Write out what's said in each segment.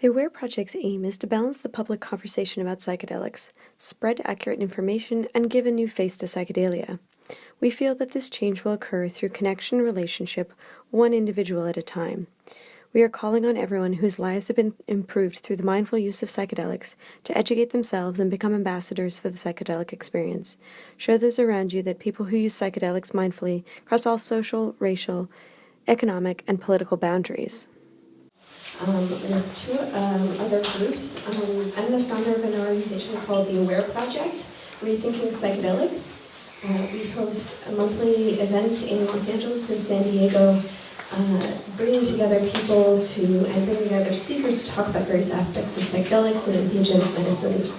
The AWARE project's aim is to balance the public conversation about psychedelics, spread accurate information, and give a new face to psychedelia. We feel that this change will occur through connection and relationship, one individual at a time. We are calling on everyone whose lives have been improved through the mindful use of psychedelics to educate themselves and become ambassadors for the psychedelic experience. Show those around you that people who use psychedelics mindfully cross all social, racial, economic, and political boundaries. We have two other groups. I'm the founder of an organization called the AWARE Project, Rethinking Psychedelics. We host monthly events in Los Angeles and San Diego, bringing together people and bringing together speakers to talk about various aspects of psychedelics and entheogenic medicines.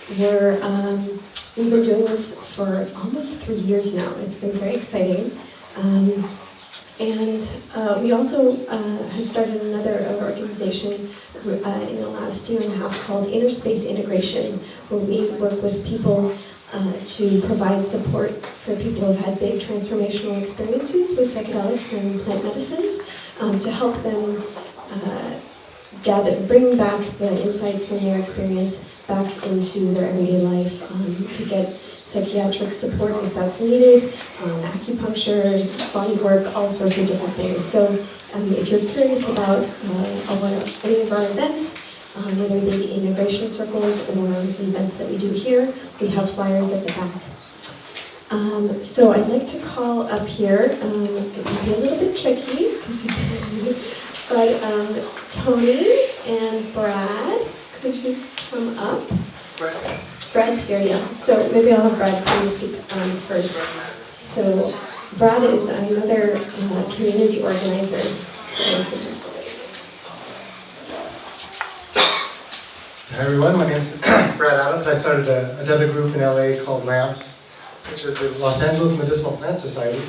We've been doing this for almost 3 years now. It's been very exciting. And we also have started another organization in the last year and a half called Interspace Integration, where we work with people to provide support for people who have had big transformational experiences with psychedelics and plant medicines, to help them bring back the insights from their experience back into their everyday life, to get psychiatric support if that's needed, acupuncture, body work, all sorts of different things. So if you're curious about any of our events, whether they be integration circles or the events that we do here, we have flyers at the back. So I'd like to call up here, it can be a little bit tricky, but Tony and Brad, could you come up? Brad's here, yeah. So maybe I'll have Brad come and speak first. So Brad is another community organizer. So hi everyone, my name is Brad Adams. I started another group in LA called LAMPS, which is the Los Angeles Medicinal Plant Society.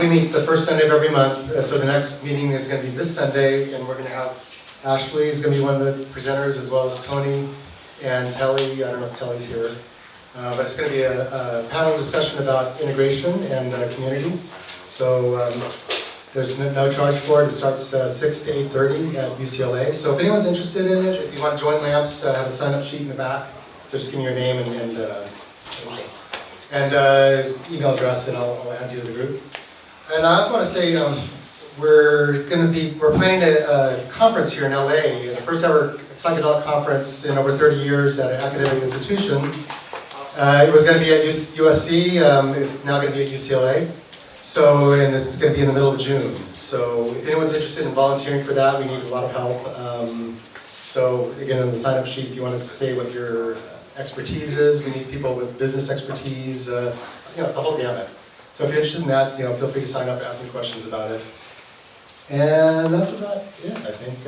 We meet the first Sunday of every month, so the next meeting is going to be this Sunday, and we're going to have Ashley is going to be one of the presenters, as well as Tony and Telly. I don't know if Telly's here, but it's going to be a panel discussion about integration and community. So there's no charge for it. It starts 6 to 8:30 at UCLA. So if anyone's interested in it, if you want to join LAMPS, have a sign-up sheet in the back. So just give me your name and email address, and I'll add you to the group. And I also want to say we're planning a conference here in LA, the first ever psychedelic conference in over 30 years at an academic institution. It was going to be at USC. It's now going to be at UCLA. So, and it's going to be in the middle of June. So if anyone's interested in volunteering for that, we need a lot of help. So again, on the sign-up sheet, if you want to say what your expertise is, we need people with business expertise, the whole gamut. So if you're interested in that, feel free to sign up, ask me questions about it. And that's about it, I think.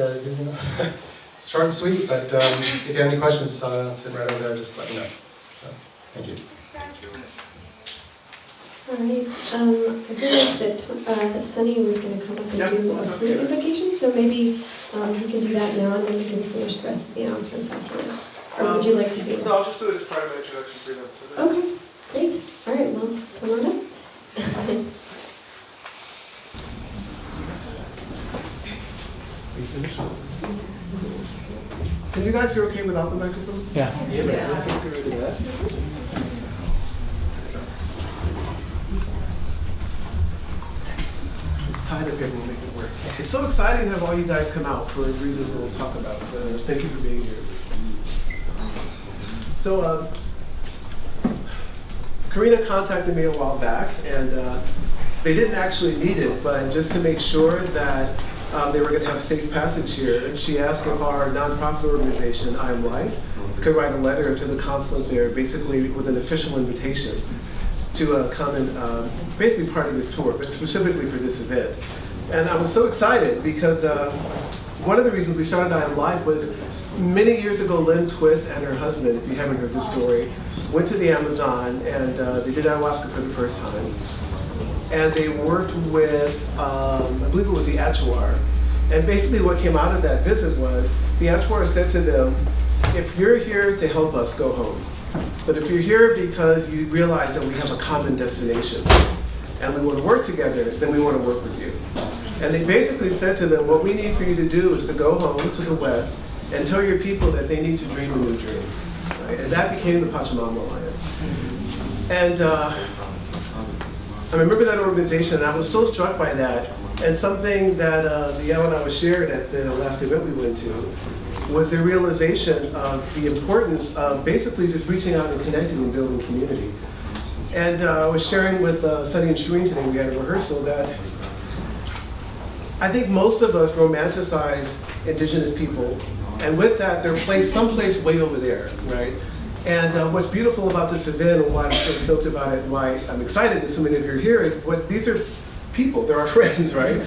It's short and sweet, but if you have any questions, I'm sitting right over there, just let me know. So, thank you. All right. I realized that Sunny was going to come up and do a flute invocation, so maybe he can do that now, and then we can finish the rest of the announcements afterwards. Or would you like to do it? No, I'll just do it as part of my introduction for them. Okay, great. All right, well, come on up. Can you guys hear okay without the microphone? Yeah. Let's just get rid of that. It's tied up here, we'll make it work. It's so exciting to have all you guys come out for reasons we'll talk about, so thank you for being here. So, Karina contacted me a while back, and they didn't actually need it, but just to make sure that they were going to have safe passage here, she asked if our nonprofit organization, I Am Life, could write a letter to the consulate there, basically with an official invitation to come and basically part of this tour, but specifically for this event. And I was so excited because one of the reasons we started I Am Life was many years ago, Lynn Twist and her husband, if you haven't heard this story, went to the Amazon and they did ayahuasca for the first time. And they worked with, I believe it was the Achuar. And basically what came out of that visit was, the Achuar said to them, if you're here to help us, go home. But if you're here because you realize that we have a common destination, and we want to work together, then we want to work with you. And they basically said to them, what we need for you to do is to go home to the West and tell your people that they need to dream a new dream. Right? And that became the Pachamama Alliance. And I remember that organization, and I was so struck by that. And something that the Yawanawa shared at the last event we went to was the realization of the importance of basically just reaching out and connecting and building community. And I was sharing with Sunny and Shereen today, we had a rehearsal, that I think most of us romanticize indigenous people, and with that, they're placed someplace way over there, right? And what's beautiful about this event, and why I'm so stoked about it, and why I'm excited that so many of you are here, is these are people, they're our friends, right?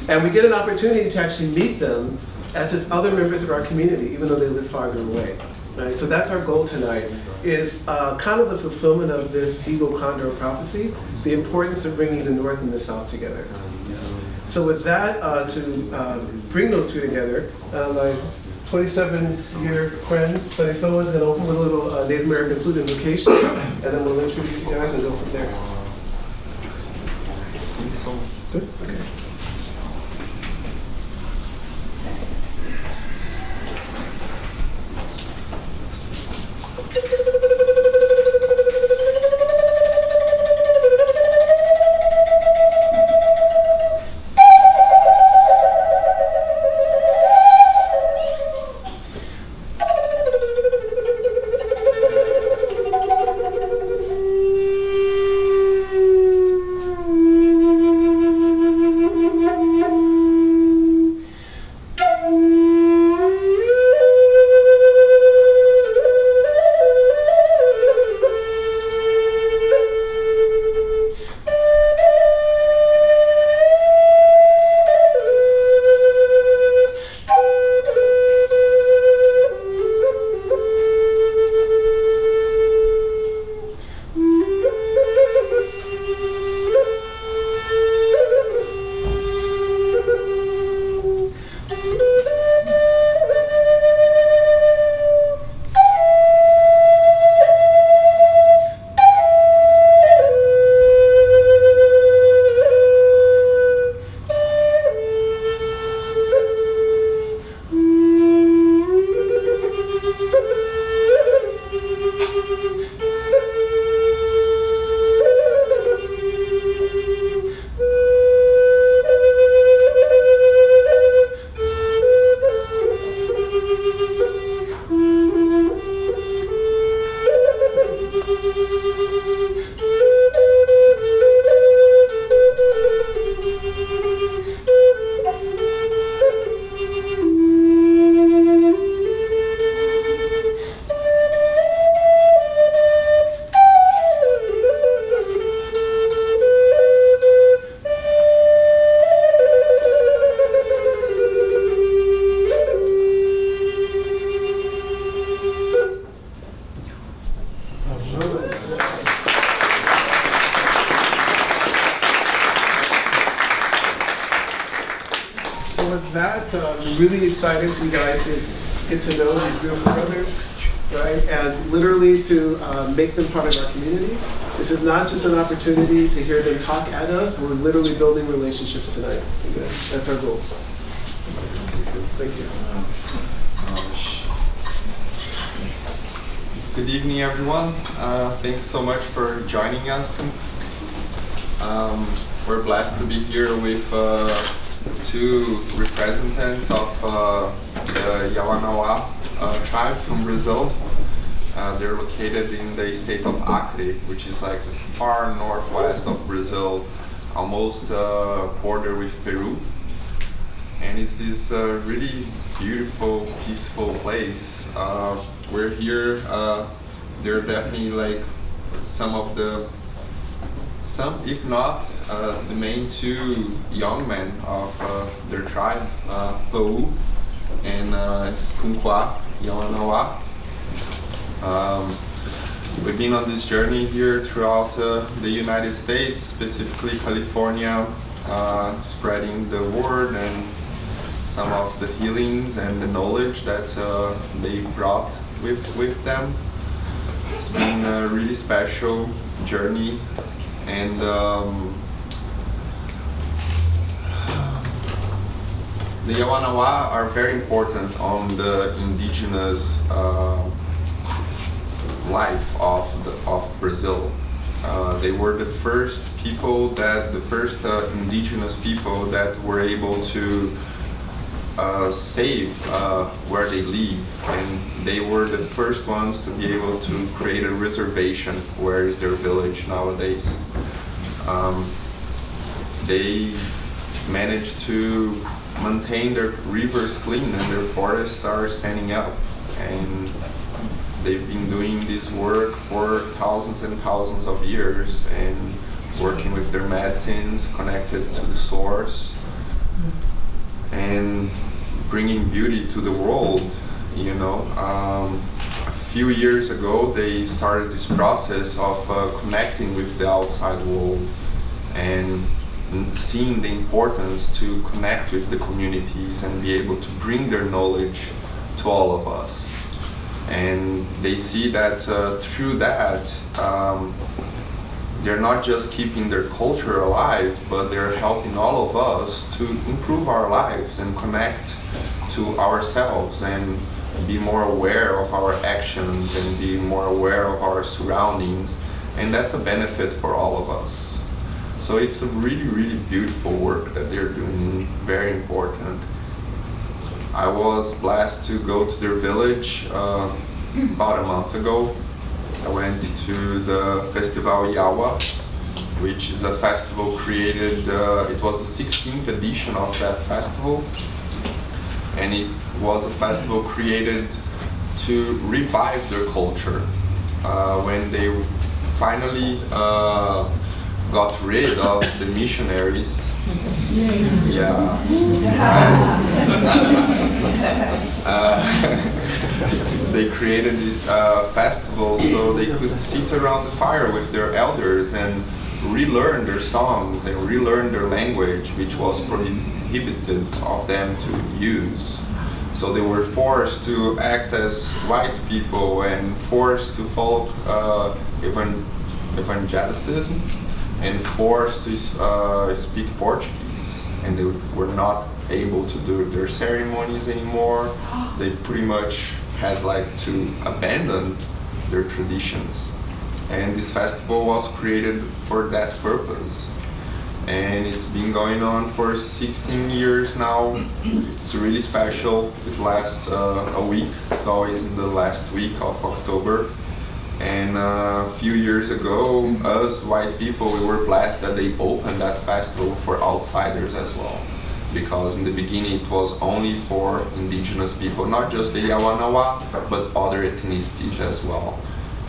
And we get an opportunity to actually meet them as just other members of our community, even though they live farther away. Right? So that's our goal tonight, is kind of the fulfillment of this Eagle Condor prophecy, the importance of bringing the North and the South together. So with that, to bring those two together, my 27-year friend, Sunny Soa, is going to open with a little Native American flute invocation, and then we'll introduce you guys and go from there. Thank you so much. Good? Okay. I'm really excited for you guys to get to know these beautiful brothers, right? And literally to make them part of our community. This is not just an opportunity to hear them talk at us, we're literally building relationships tonight. Okay? That's our goal. Thank you. Good evening, everyone. Thanks so much for joining us. We're blessed to be here with two representatives of the Yawanawa tribe from Brazil. They're located in the state of Acre, which is like the far northwest of Brazil, almost border with Peru. And it's this really beautiful, peaceful place. We're here, they're definitely like if not the main two young men of their tribe, Pêu and Isku Kua Yawanawa. We've been on this journey here throughout the United States, specifically California, spreading the word and some of the healings and the knowledge that they brought with them. It's been a really special journey, and the Yawanawa are very important on the indigenous life of Brazil. They were the first people indigenous people that were able to save where they live, and they were the first ones to be able to create a reservation where is their village nowadays. They managed to maintain their rivers clean and their forests are standing up, and they've been doing this work for thousands and thousands of years and working with their medicines connected to the source and bringing beauty to the world, you know. A few years ago they started this process of connecting with the outside world and seeing the importance to connect with the communities and be able to bring their knowledge to all of us. And they see that through that, they're not just keeping their culture alive, but they're helping all of us to improve our lives and connect to ourselves and be more aware of our actions and be more aware of our surroundings. And that's a benefit for all of us. So it's a really, really beautiful work that they're doing, very important. I was blessed to go to their village about a month ago. I went to the Festival Yawa, which is a festival created, it was the 16th edition of that festival. And it was a festival created to revive their culture. When they finally got rid of the missionaries. Yeah. They created this festival so they could sit around the fire with their elders and relearn their songs and relearn their language, which was prohibited of them to use. So they were forced to act as white people and forced to follow evangelicism and forced to speak Portuguese, and they were not able to do their ceremonies anymore. They pretty much had to abandon their traditions. And this festival was created for that purpose. And it's been going on for 16 years now. It's really special. It lasts a week. It's always in the last week of October. And a few years ago, us white people, we were blessed that they opened that festival for outsiders as well. Because in the beginning it was only for indigenous people, not just the Yawanawa, but other ethnicities as well.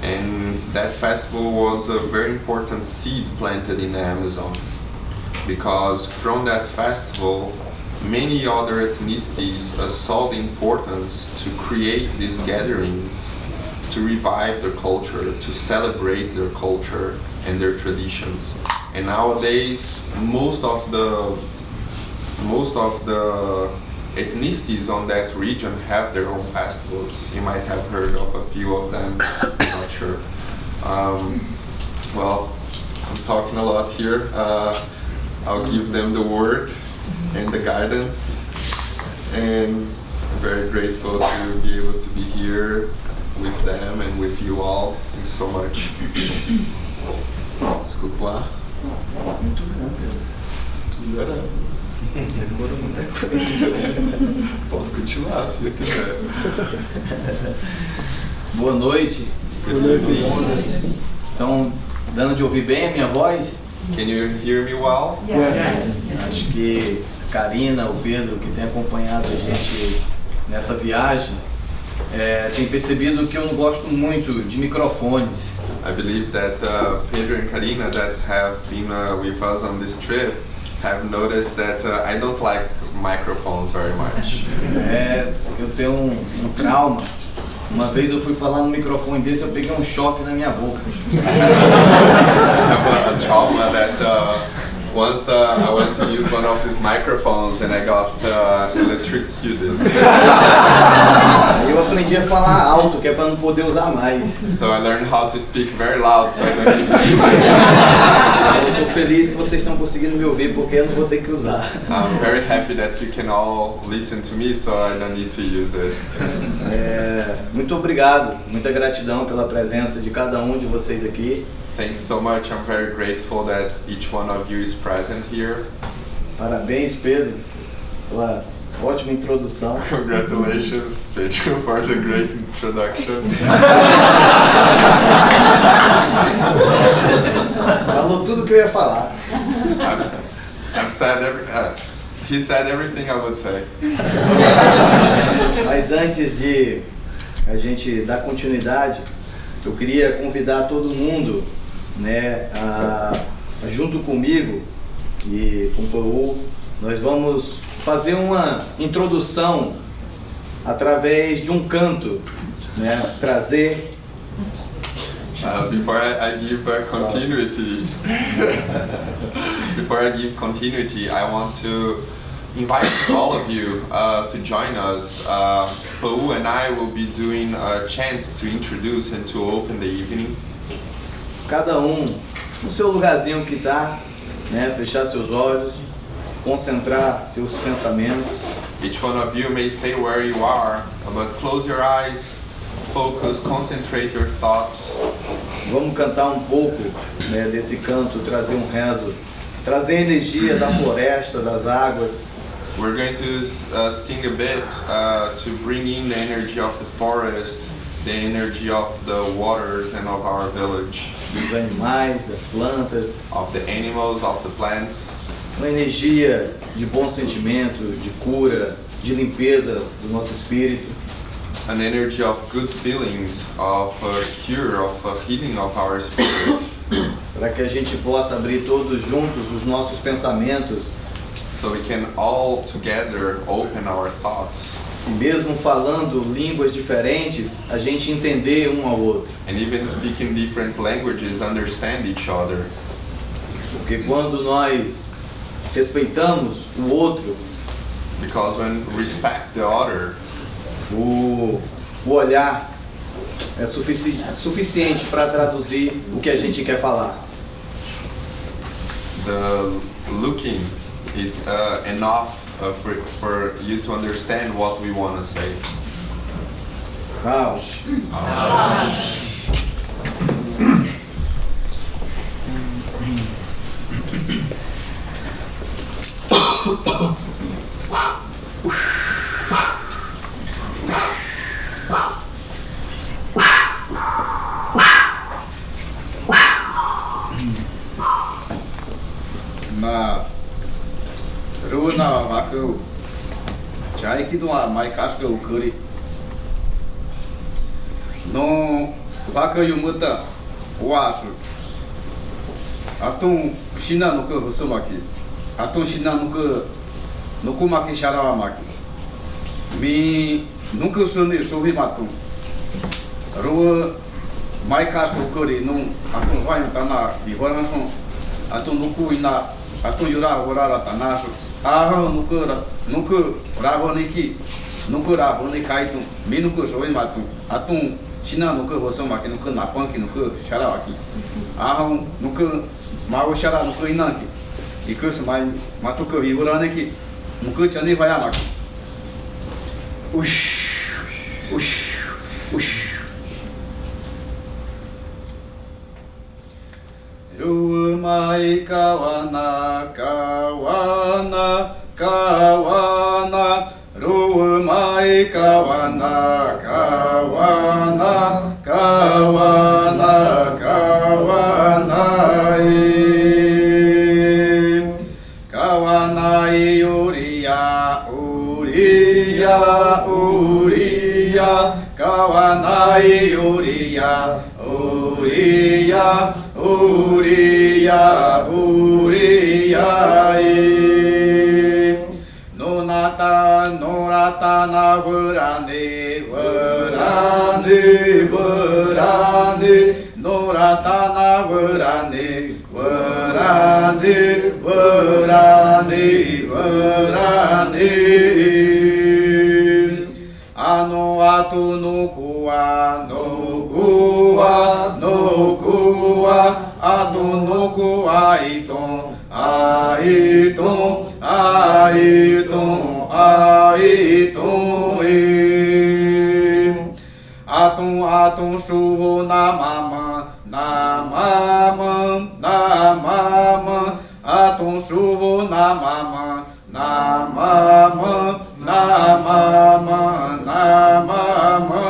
And that festival was a very important seed planted in the Amazon. Because from that festival, many other ethnicities saw the importance to create these gatherings to revive their culture, to celebrate their culture and their traditions. And nowadays, most of the ethnicities on that region have their own festivals. You might have heard of a few of them, I'm not sure. Well, I'm talking a lot here. I'll give them the word and the guidance. And I'm very grateful to be able to be here with them and with you all. Thank you so much. Desculpa. Posso continuar se quiser. Boa noite. Good evening. Estão dando de ouvir bem a minha voz? Can you hear me well? Acho que a Karina, o Pedro, que tem acompanhado a gente nessa viagem, tem percebido que eu não gosto muito de microfones. I believe that Pedro and Karina that have been with us on this trip have noticed that I don't like microphones very much. Eu tenho um trauma. Uma vez eu fui falar no microfone desse, eu peguei um choque na minha boca. I have a trauma that once I went to use one of these microphones and I got electrocuted. Eu aprendi a falar alto, que é para não poder usar mais. So I learned how to speak very loud, so I don't need to use it. Eu estou feliz que vocês estão conseguindo me ouvir, porque eu não vou ter que usar. I'm very happy that you can all listen to me, so I don't need to use it. Muito obrigado, muita gratidão pela presença de cada um de vocês aqui. Thank you so much. I'm very grateful that each one of you is present here. Parabéns, Pedro, pela ótima introdução. Congratulations, Pedro, for the great introduction. Falou tudo o que eu ia falar. He said everything I would say. Mas antes de a gente dar continuidade, eu queria convidar todo mundo, né, junto comigo e com o Pêu, nós vamos fazer uma introdução através de um canto, né, trazer. Before I give continuity, I want to invite all of you to join us. Pêu and I will be doing a chant to introduce and to open the evening. Cada um no seu lugarzinho que está, né, fechar seus olhos, concentrar seus pensamentos. Each one of you may stay where you are, but close your eyes, focus, concentrate your thoughts. Vamos cantar um pouco, né, desse canto, trazer um rezo, trazer a energia da floresta, das águas. We're going to sing a bit to bring in the energy of the forest, the energy of the waters and of our village. Dos animais, das plantas. Of the animals, of the plants. Uma energia de bom sentimento, de cura, de limpeza do nosso espírito. An energy of good feelings, of cure, of healing of our spirit. Para que a gente possa abrir todos juntos os nossos pensamentos. So we can all together open our thoughts. E mesmo falando línguas diferentes, a gente entender um ao outro. And even speaking different languages, understand each other. Porque quando nós respeitamos o outro, because when respect the other, o olhar é suficiente para traduzir o que a gente quer falar. The looking is enough for you to understand what we want to say. Caos. Na runa waku chai ki do mai kaska ukuri no waka yumuta wasu atum shina no ko husumaki atum shina no ko nokumaki sharawamaki mi nunca suni sobi matum ru mai kaska ukuri no atum vai tana vihorason atum nuku ina atum yura horara tanasu aham nuku raboniki nuku raboni kaitum mi nuku sobi matum atum shina nuku hosomaki nuku napanki nuku sharawaki aham nuku mau shara nuku inanki ikus mai matuku vihoraniki nuku chani vayamaki ush ush ush Rumai kawana kawana kawana Rumai kawana kawana kawana kawanai kawanai uriya uriya uriya kawanai uriya uriya Uriya, Uriya, Nonata, Norata, na Vurane, Vurane, Vurane, Norata, na Vurane, Vurane, Vurane, Vurane, ano atu no kua no kua atu no kua iton aiton aiton aiton atum atum shuvo namama namama namama atum shuvo namama namama namama namama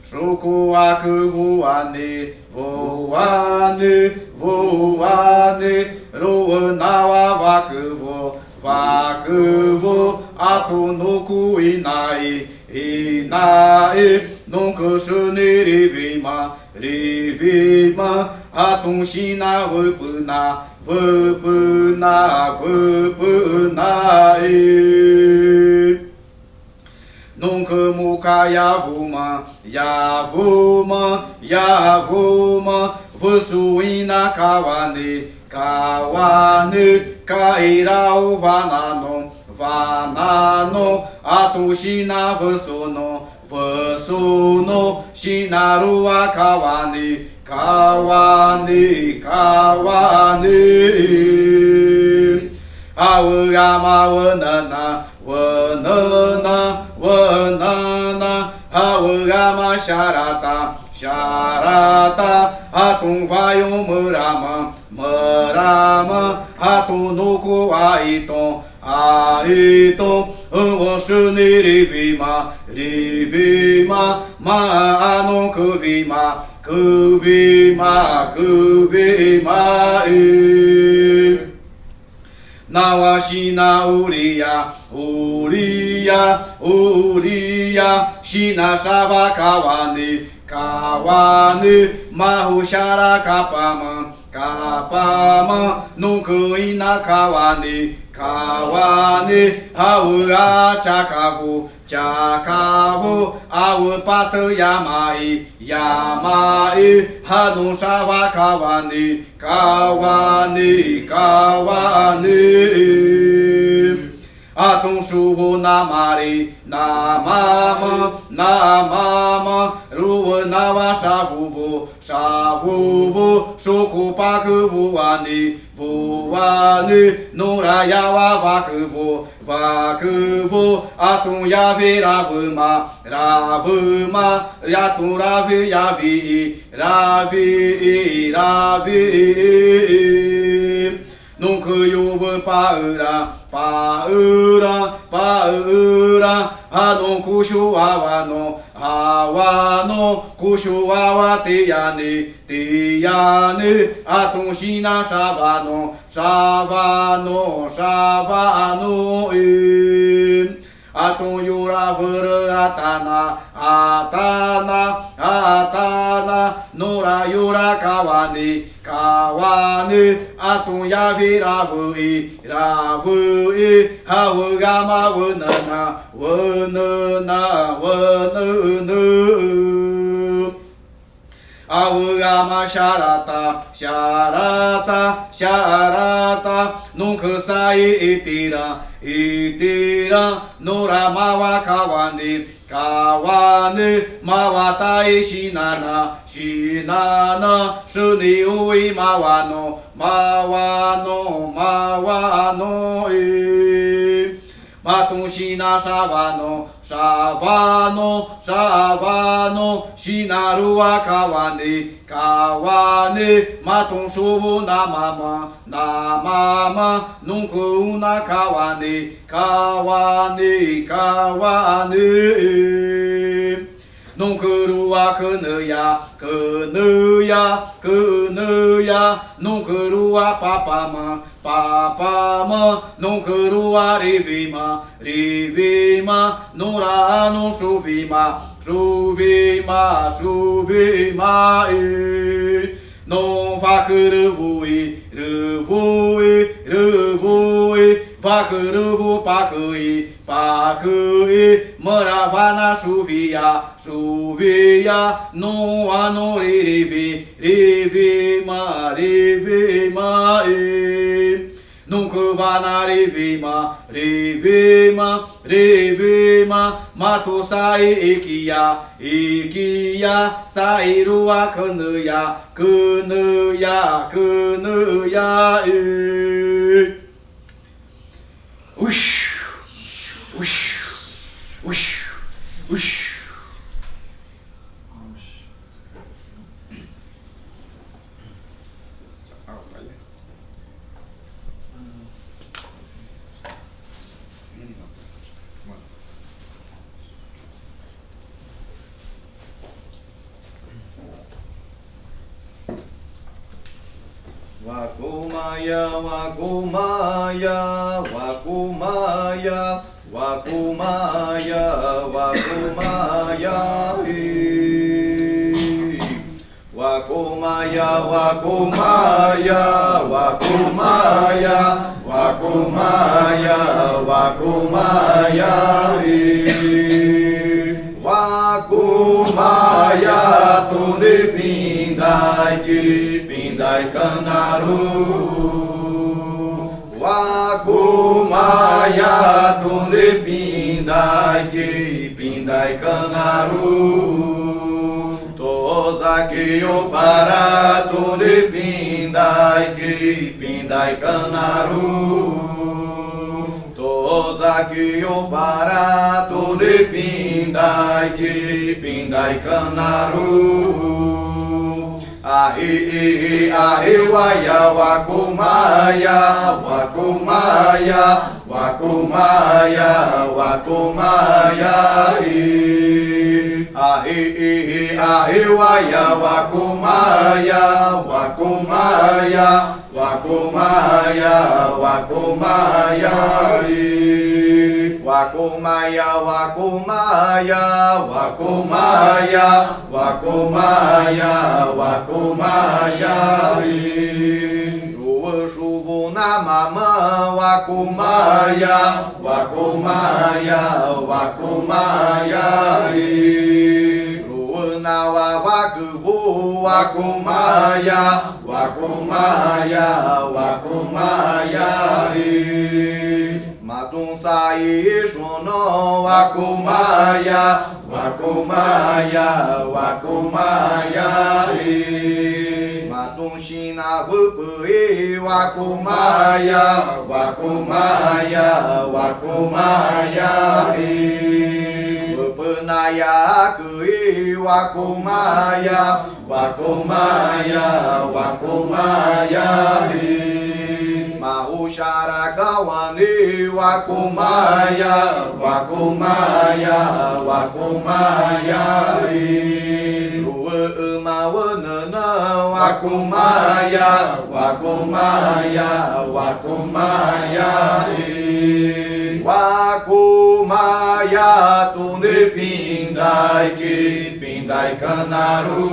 shuku aku voane voane voane roanawa vakuvo vakuvo atu no kuinai inai nunca shuni rivima rivima atum shina vupuna vupuna vupuna nunca muka yavuma yavuma yavuma vusuina kawane kawane kairau vanano vanano atushina vasono vasono shinarua kawane kawane kawane awama wanana wanana wanana awama sharata sharata atum vayo murama murama atum nuku aiton aiton shuni rivima rivima ma anon kuvima kuvima kuvima Nawashina uriya uriya uriya shina shava kawane kawane mahushara kapama kapama nukuina kawane kawane aura chakavu chakavu awupatu yamai yamai hanu shava kawane kawane kawane atum shuvo namari namama namama ruwanawa shavuvo shavuvo shukupaku vuani vuani nurayawa vakuvo vakuvo atum yavi ravuma ravuma yatum ravi yavi ravi ravi nunca yuva paura paura paura anon kushu awano awano kushu awate yane tiyane atum shina shavano shavano shavano atum yura vura atana atana atana nora yura kawane kawane atum yavi ravui ravui hawugama wanana wanana wanana awugama sharata sharata sharata nunca sai itira itira nora mawa kawane kawane mawatai shinana shinana shuni ui mawano mawano mawano matum shina shavano shavano shavano shinarua kawane kawane matum shuvu namama namama nunca una kawane kawane kawane nunca rua kaneya kaneya kaneya nunca rua papama papama nunca rua rivima rivima nura no shuvima shuvima shuvima non vakuruvui ruvui ruvui vakuruvu pakui pakui maravana shuvia shuvia no ano rivi rivima rivima nunca Vana Rivima, Rivima, Rivima, Mato Sai Ikia, Ikia, Sairua Kanaya, Kanaya, Kanaya, Ush, ush, ush, ush. Wakumaya, Wakumaya, Wakumaya, Wakumaya, Wakumaya, Wakumaya, Wakumaya, Wakumaya, Wakumaya, Wakumaya, Wakumaya, Tune Pindai, Pindai Kanaru, Wakumaya, Tune Pindai, Pindai Kanaru, Tozaki Opara, Tune Pindai, Pindai Kanaru, Tozaki Opara, Tune Pindai, Pindai Kanaru. Ahi, ahi, waya, wakumaya, wakumaya, wakumaya, wakumaya, ahi, ahi, waya, wakumaya, wakumaya, wakumaya, wakumaya, wakumaya, wakumaya, wakumaya, wakumaya, wakumaya, rua chuvo na mamã, wakumaya, wakumaya, wakumaya, rua na wakubu, wakumaya, wakumaya, wakumaya, Matum sai jono, wakumaya, wakumaya, wakumaya, Matum shina wupui, wakumaya, wakumaya, wakumaya, Wupunaya kui, wakumaya, wakumaya, wakumaya, Mahushara Gawani, wakumaya, wakumaya, wakumaya, Rua Umawanana, wakumaya, wakumaya, wakumaya, wakumaya, Tune Pindai, Pindai Kanaru,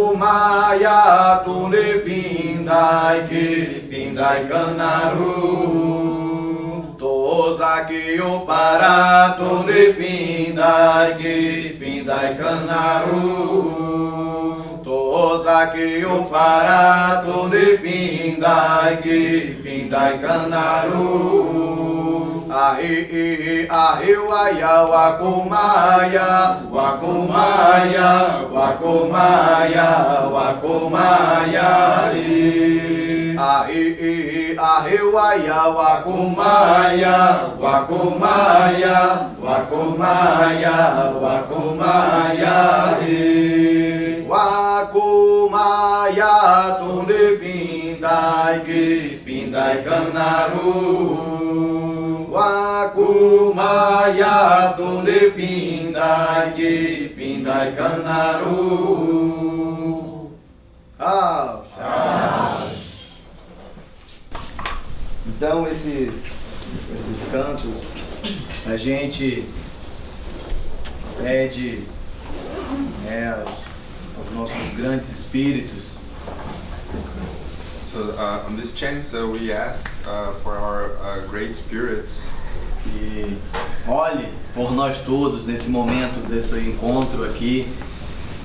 wakumaya, Tune Pindai, Pindai Kanaru, Tozaki Opara, Tune Pindai, Pindai Kanaru, Tozaki Opara, Tune Pindai, Pindai Kanaru, ahi, ahi, waya, wakumaya, wakumaya, wakumaya, wakumaya, ahi, ahi, waya, wakumaya, wakumaya, wakumaya, wakumaya, wakumaya, Tune Pindai, Pindai Kanaru, wakumaya, Tune Pindai, Pindai Kanaru. Então esses cantos a gente pede aos nossos grandes espíritos. So on this chant we ask for our great spirits. E olhe por nós todos nesse momento desse encontro aqui,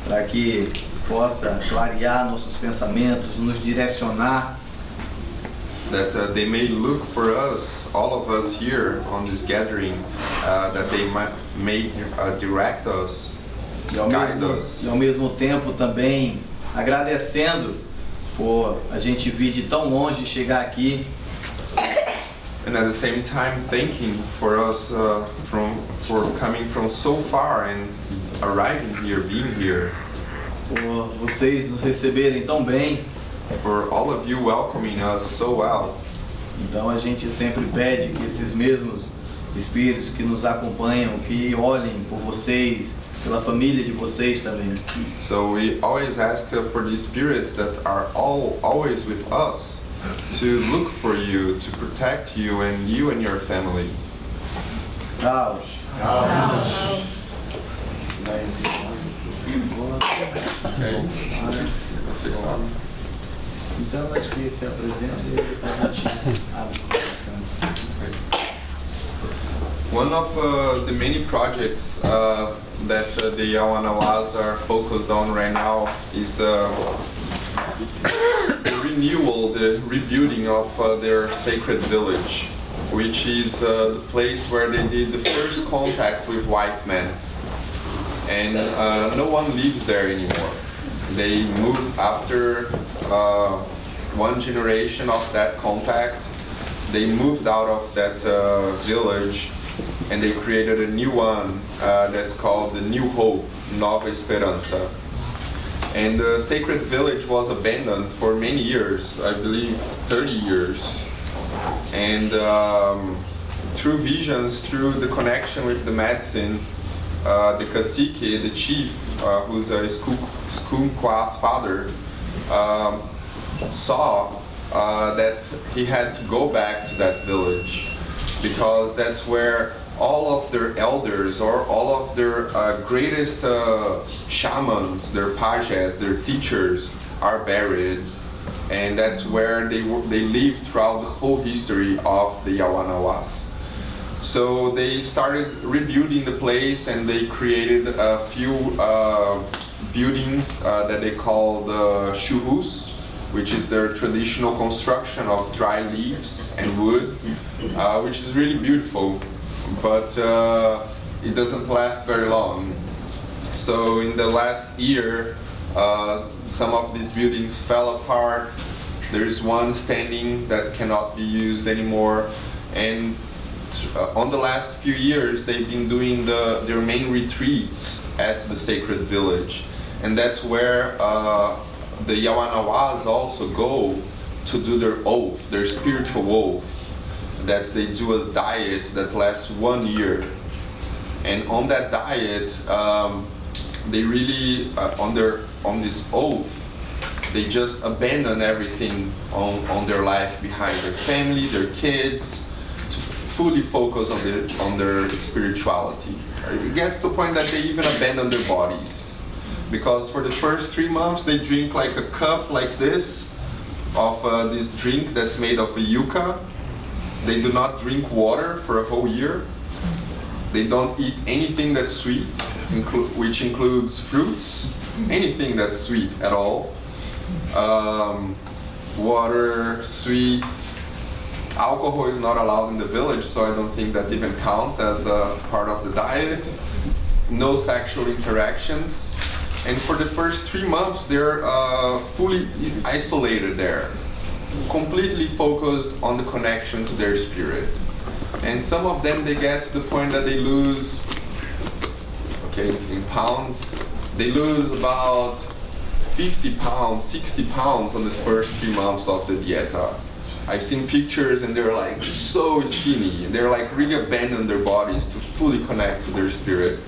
para que possa clarear nossos pensamentos, nos direcionar that they may look for us, all of us here on this gathering, that they may direct us, guide us. E ao mesmo tempo também agradecendo por a gente vir de tão longe chegar aqui. And at the same time, thanking for us for coming from so far and arriving here, being here. Por vocês nos receberem tão bem. For all of you welcoming us so well. Então a gente sempre pede que esses mesmos espíritos que nos acompanham, que olhem por vocês, pela família de vocês também. So we always ask for the spirits that are always with us to look for you, to protect you and your family. Caos. Okay. Então acho que se apresenta e a gente abre as One of the many projects that the Yawanawas are focused on right now is the renewal, the rebuilding of their sacred village, which is the place where they did the first contact with white men. And no one lives there anymore. They moved after one generation of that contact. They moved out of that village and they created a new one that's called the New Hope, Nova Esperança. And the sacred village was abandoned for many years, I believe 30 years. And through visions, through the connection with the medicine, the cacique, the chief, who's Isku Kua's father, saw that he had to go back to that village because that's where all of their elders or all of their greatest shamans, their pages, their teachers are buried, and that's where they lived throughout the whole history of the Yawanawas. So they started rebuilding the place and they created a few buildings that they call the churros, which is their traditional construction of dry leaves and wood, which is really beautiful, but it doesn't last very long. So in the last year, some of these buildings fell apart. There is one standing that cannot be used anymore, and on the last few years, they've been doing their main retreats at the sacred village. And that's where the Yawanawas also go to do their oath, their spiritual oath, that they do a diet that lasts 1 year. And on that diet, they really, on this oath, they just abandon everything on their life behind, their family, their kids, fully focus on their spirituality. It gets to the point that they even abandon their bodies. Because for the first 3 months they drink like a cup like this of this drink that's made of a yucca. They do not drink water for a whole year. They don't eat anything that's sweet, which includes fruits, anything that's sweet at all. Water, sweets. Alcohol is not allowed in the village, so I don't think that even counts as a part of the diet. No sexual interactions. And for the first 3 months, they're fully isolated there, completely focused on the connection to their spirit. And some of them, they get to the point that they lose, okay, in pounds, they lose about 50 pounds, 60 pounds on this first 3 months of the dieta. I've seen pictures and they're like so skinny. They're like really abandon their bodies to fully connect to their spirit.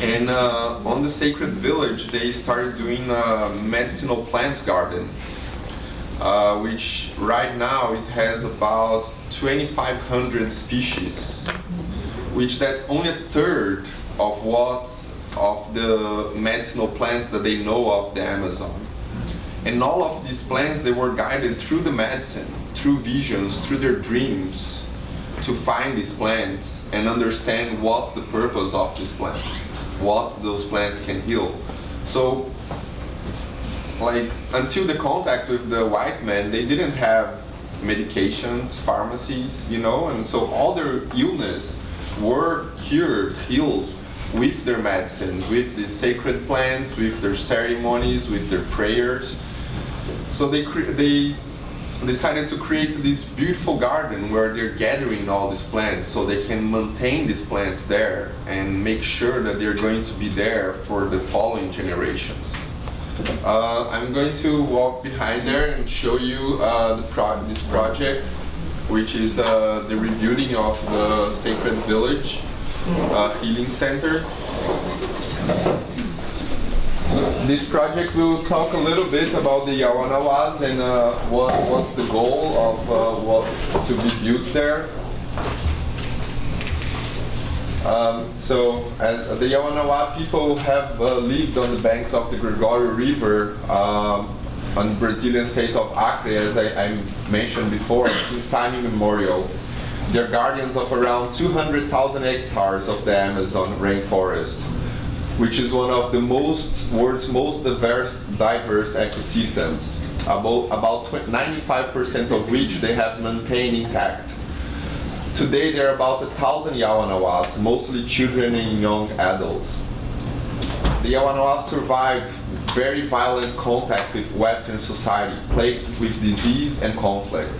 And on the sacred village, they started doing a medicinal plants garden, which right now it has about 2,500 species, which that's only a third of the medicinal plants that they know of the Amazon. And all of these plants, they were guided through the medicine, through visions, through their dreams, to find these plants and understand what's the purpose of these plants, what those plants can heal. So, like, until the contact with the white man, they didn't have medications, pharmacies, you know, and so all their illness were cured, healed with their medicines, with the sacred plants, with their ceremonies, with their prayers. So they decided to create this beautiful garden where they're gathering all these plants so they can maintain these plants there and make sure that they're going to be there for the following generations. I'm going to walk behind there and show you this project, which is the rebuilding of the Sacred Village Healing Center. This project will talk a little bit about the Yawanawas and what's the goal of what to be built there. The Yawanawa people have lived on the banks of the Gregório River on the Brazilian state of Acre, as I mentioned before, since time immemorial. They're guardians of around 200,000 hectares of the Amazon rainforest, which is one of the world's most diverse ecosystems, about 95% of which they have maintained intact. Today there are about 1,000 Yawanawas, mostly children and young adults. The Yawanawas survived very violent contact with Western society, plagued with disease and conflict,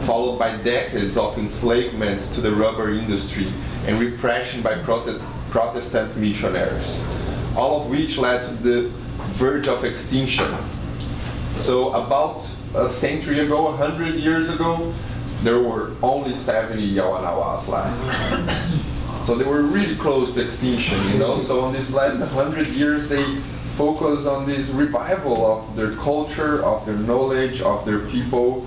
followed by decades of enslavement to the rubber industry and repression by Protestant missionaries, all of which led to the verge of extinction. So about a century ago, 100 years ago, there were only 70 Yawanawas left. So they were really close to extinction, you know. So in these last 100 years, they focused on this revival of their culture, of their knowledge, of their people,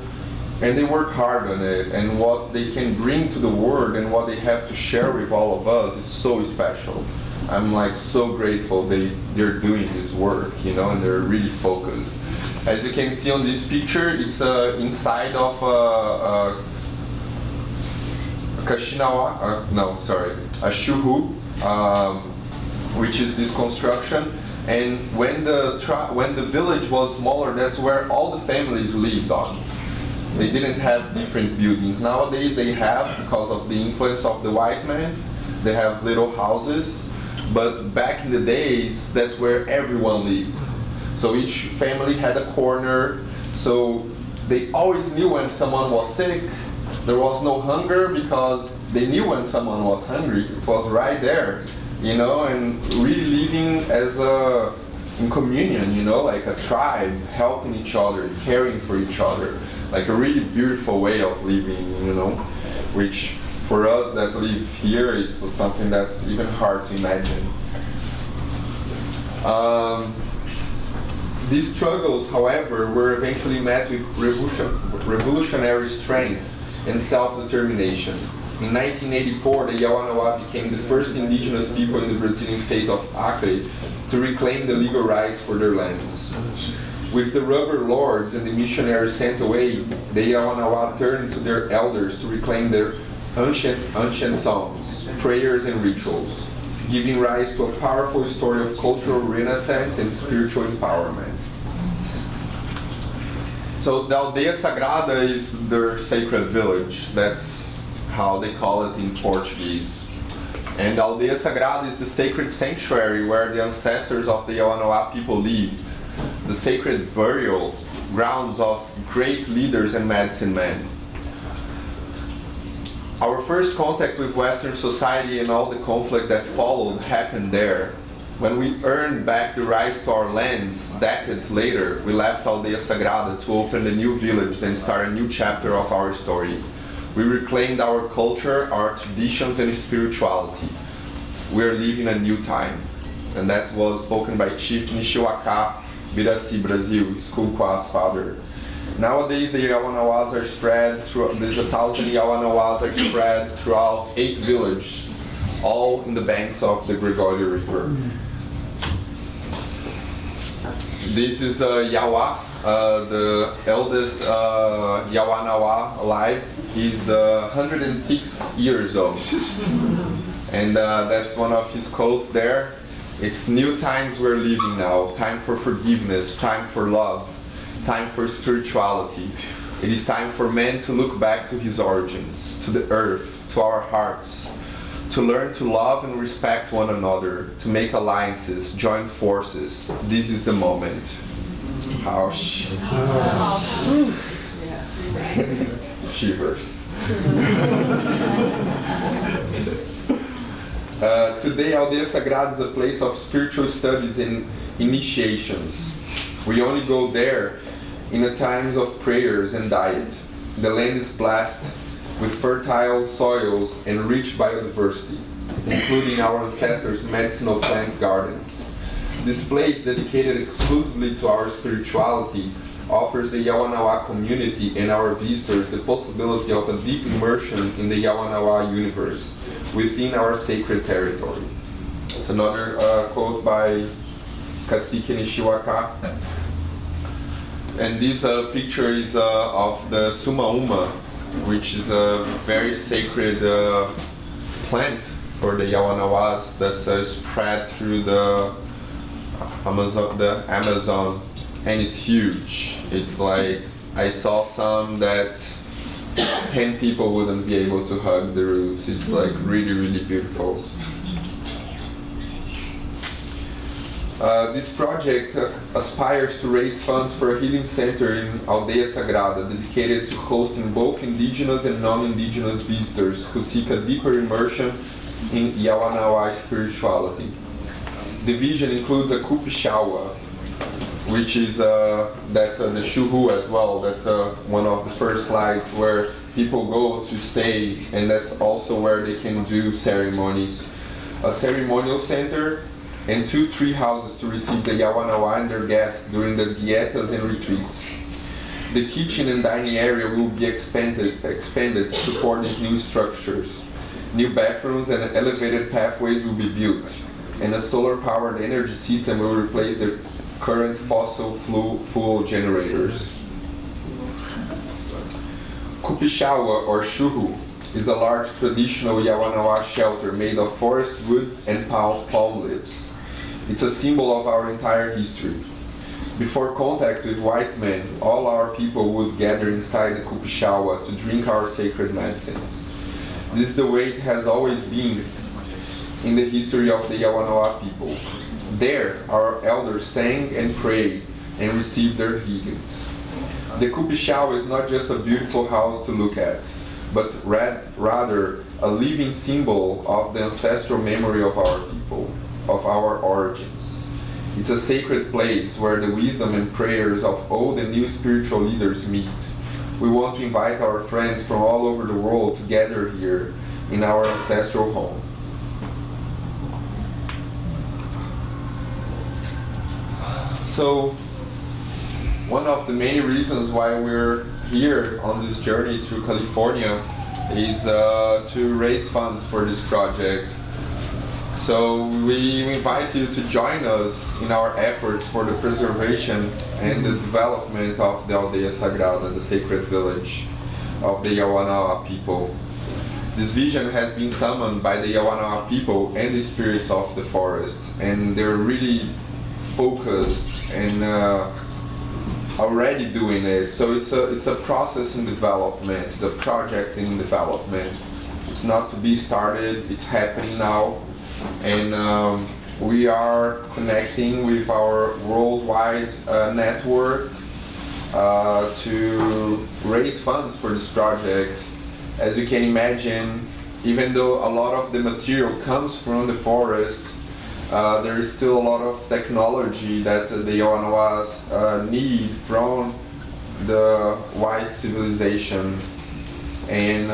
and they work hard on it. And what they can bring to the world and what they have to share with all of us is so special. I'm like so grateful they're doing this work, you know, and they're really focused. As you can see on this picture, it's inside of a shuhu, which is this construction. And when the village was smaller, that's where all the families lived on. They didn't have different buildings. Nowadays they have, because of the influence of the white man, they have little houses. But back in the days, that's where everyone lived. So each family had a corner. So they always knew when someone was sick. There was no hunger because they knew when someone was hungry. It was right there, you know, and really living as in communion, you know, like a tribe, helping each other, caring for each other. Like a really beautiful way of living, you know, which for us that live here, it's something that's even hard to imagine. These struggles, however, were eventually met with revolutionary strength and self-determination. In 1984, the Yawanawa became the first indigenous people in the Brazilian state of Acre to reclaim the legal rights for their lands. With the rubber lords and the missionaries sent away, the Yawanawa turned to their elders to reclaim their ancient songs, prayers, and rituals, giving rise to a powerful story of cultural renaissance and spiritual empowerment. So the Aldeia Sagrada is their sacred village. That's how they call it in Portuguese. And the Aldeia Sagrada is the sacred sanctuary where the ancestors of the Yawanawa people lived, the sacred burial grounds of great leaders and medicine men. Our first contact with Western society and all the conflict that followed happened there. When we earned back the rights to our lands, decades later, we left Aldeia Sagrada to open a new village and start a new chapter of our story. We reclaimed our culture, our traditions, and spirituality. We are living a new time. And that was spoken by Chief Nixiwaka, Biraci Isku Kua's father. Nowadays, the Yawanawas are spread through, there's 1,000 Yawanawas are spread throughout 8 villages, all in the banks of the Gregório River. This is Yawa, the eldest Yawanawa alive. He's 106 years old. And that's one of his quotes there. It's new times we're living now, time for forgiveness, time for love, time for spirituality. It is time for man to look back to his origins, to the earth, to our hearts, to learn to love and respect one another, to make alliances, join forces. This is the moment. Ouch. Shivers. Today, Aldeia Sagrada is a place of spiritual studies and initiations. We only go there in the times of prayers and diet. The land is blessed with fertile soils and rich biodiversity, including our ancestors' medicinal plants gardens. This place, dedicated exclusively to our spirituality, offers the Yawanawa community and our visitors the possibility of a deep immersion in the Yawanawa universe within our sacred territory. It's another quote by Cacique Nixiwaka. And this picture is of the Sumauma, which is a very sacred plant for the Yawanawas that's spread through the Amazon, and it's huge. It's like, I saw some that 10 people wouldn't be able to hug the roots. It's like really, really beautiful. This project aspires to raise funds for a healing center in Aldeia Sagrada, dedicated to hosting both indigenous and non-indigenous visitors who seek a deeper immersion in Yawanawa spirituality. The vision includes a Kupixawa, which is the Shuhu as well. That's one of the first slides where people go to stay, and that's also where they can do ceremonies. A ceremonial center and 2 tree houses to receive the Yawanawa and their guests during the dietas and retreats. The kitchen and dining area will be expanded to support these new structures. New bathrooms and elevated pathways will be built, and a solar-powered energy system will replace the current fossil fuel generators. Kupixawa, or Shuhu, is a large traditional Yawanawa shelter made of forest wood and palm leaves. It's a symbol of our entire history. Before contact with white men, all our people would gather inside the Kupixawa to drink our sacred medicines. This is the way it has always been in the history of the Yawanawa people. There, our elders sang and prayed and received their healings. The Kupixawa is not just a beautiful house to look at, but rather a living symbol of the ancestral memory of our people, of our origins. It's a sacred place where the wisdom and prayers of old and new spiritual leaders meet. We want to invite our friends from all over the world to gather here in our ancestral home. So, one of the main reasons why we're here on this journey through California is to raise funds for this project. So we invite you to join us in our efforts for the preservation and the development of the Aldeia Sagrada, the sacred village of the Yawanawa people. This vision has been summoned by the Yawanawa people and the spirits of the forest, and they're really focused and already doing it. So it's a process in development, it's a project in development. It's not to be started, it's happening now. And we are connecting with our worldwide network to raise funds for this project. As you can imagine, even though a lot of the material comes from the forest, there is still a lot of technology that the Yawanawas need from the white civilization. And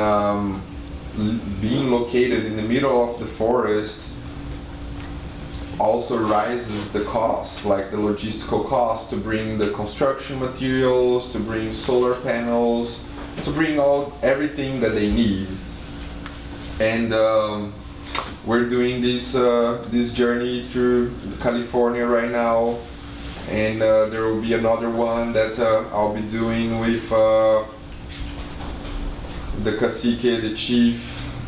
being located in the middle of the forest also rises the cost, like the logistical cost to bring the construction materials, to bring solar panels, to bring everything that they need. And we're doing this journey through California right now, and there will be another one that I'll be doing with the cacique, the chief,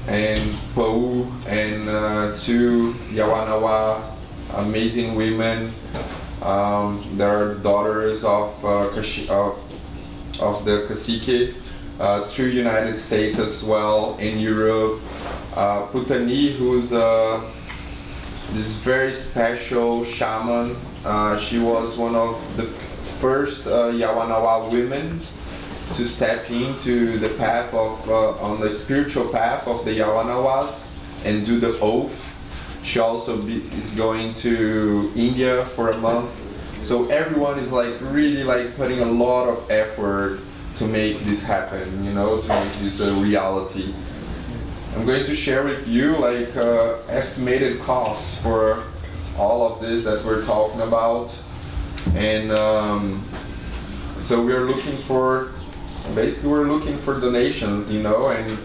and Pêu, and 2 Yawanawa amazing women. They are daughters of of the cacique through United States as well, in Europe. Putani, who's this very special shaman. She was one of the first Yawanawa women to step into the path of, on the spiritual path of the Yawanawas and do the oath. She also is going to India for a month. So everyone is like really like putting a lot of effort to make this happen, you know, to make this a reality. I'm going to share with you like estimated costs for all of this that we're talking about. And so we're looking for, basically we're looking for donations, you know, and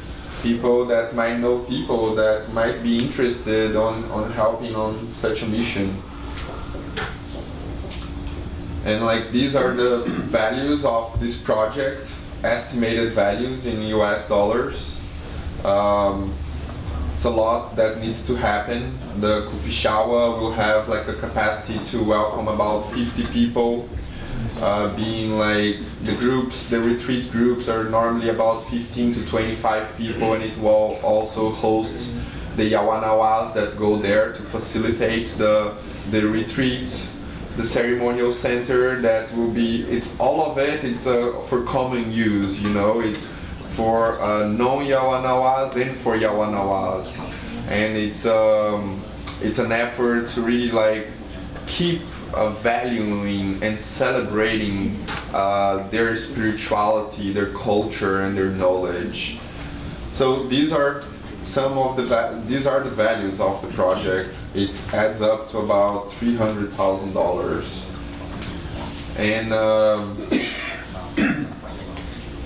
people that might know people that might be interested on helping on such a mission. And like these are the values of this project, estimated values in US dollars. It's a lot that needs to happen. The Kupishawa will have like a capacity to welcome about 50 people. Being like the groups, the retreat groups are normally about 15 to 25 people, and it will also host the Yawanawas that go there to facilitate the retreats. The ceremonial center that will be, it's all of it, it's for common use, you know, it's for non-Yawanawas and for Yawanawas. And it's an effort to really like keep valuing and celebrating their spirituality, their culture, and their knowledge. So these are some of these are the values of the project. It adds up to about $300,000. And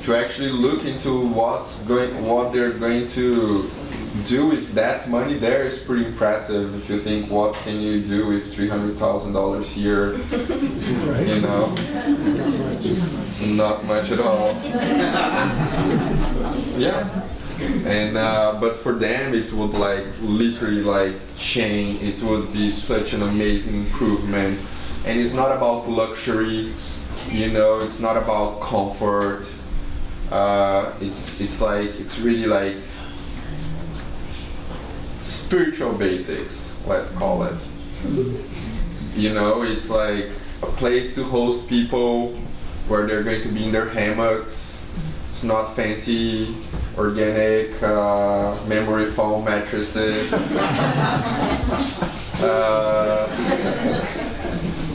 to actually look into what they're going to do with that money there is pretty impressive. If you think, what can you do with $300,000 here? You know, not much at all. Yeah. And but for them it would like literally like change. It would be such an amazing improvement. And it's not about luxury, you know, it's not about comfort. It's really like spiritual basics, let's call it. You know, it's like a place to host people where they're going to be in their hammocks. It's not fancy, organic, memory foam mattresses.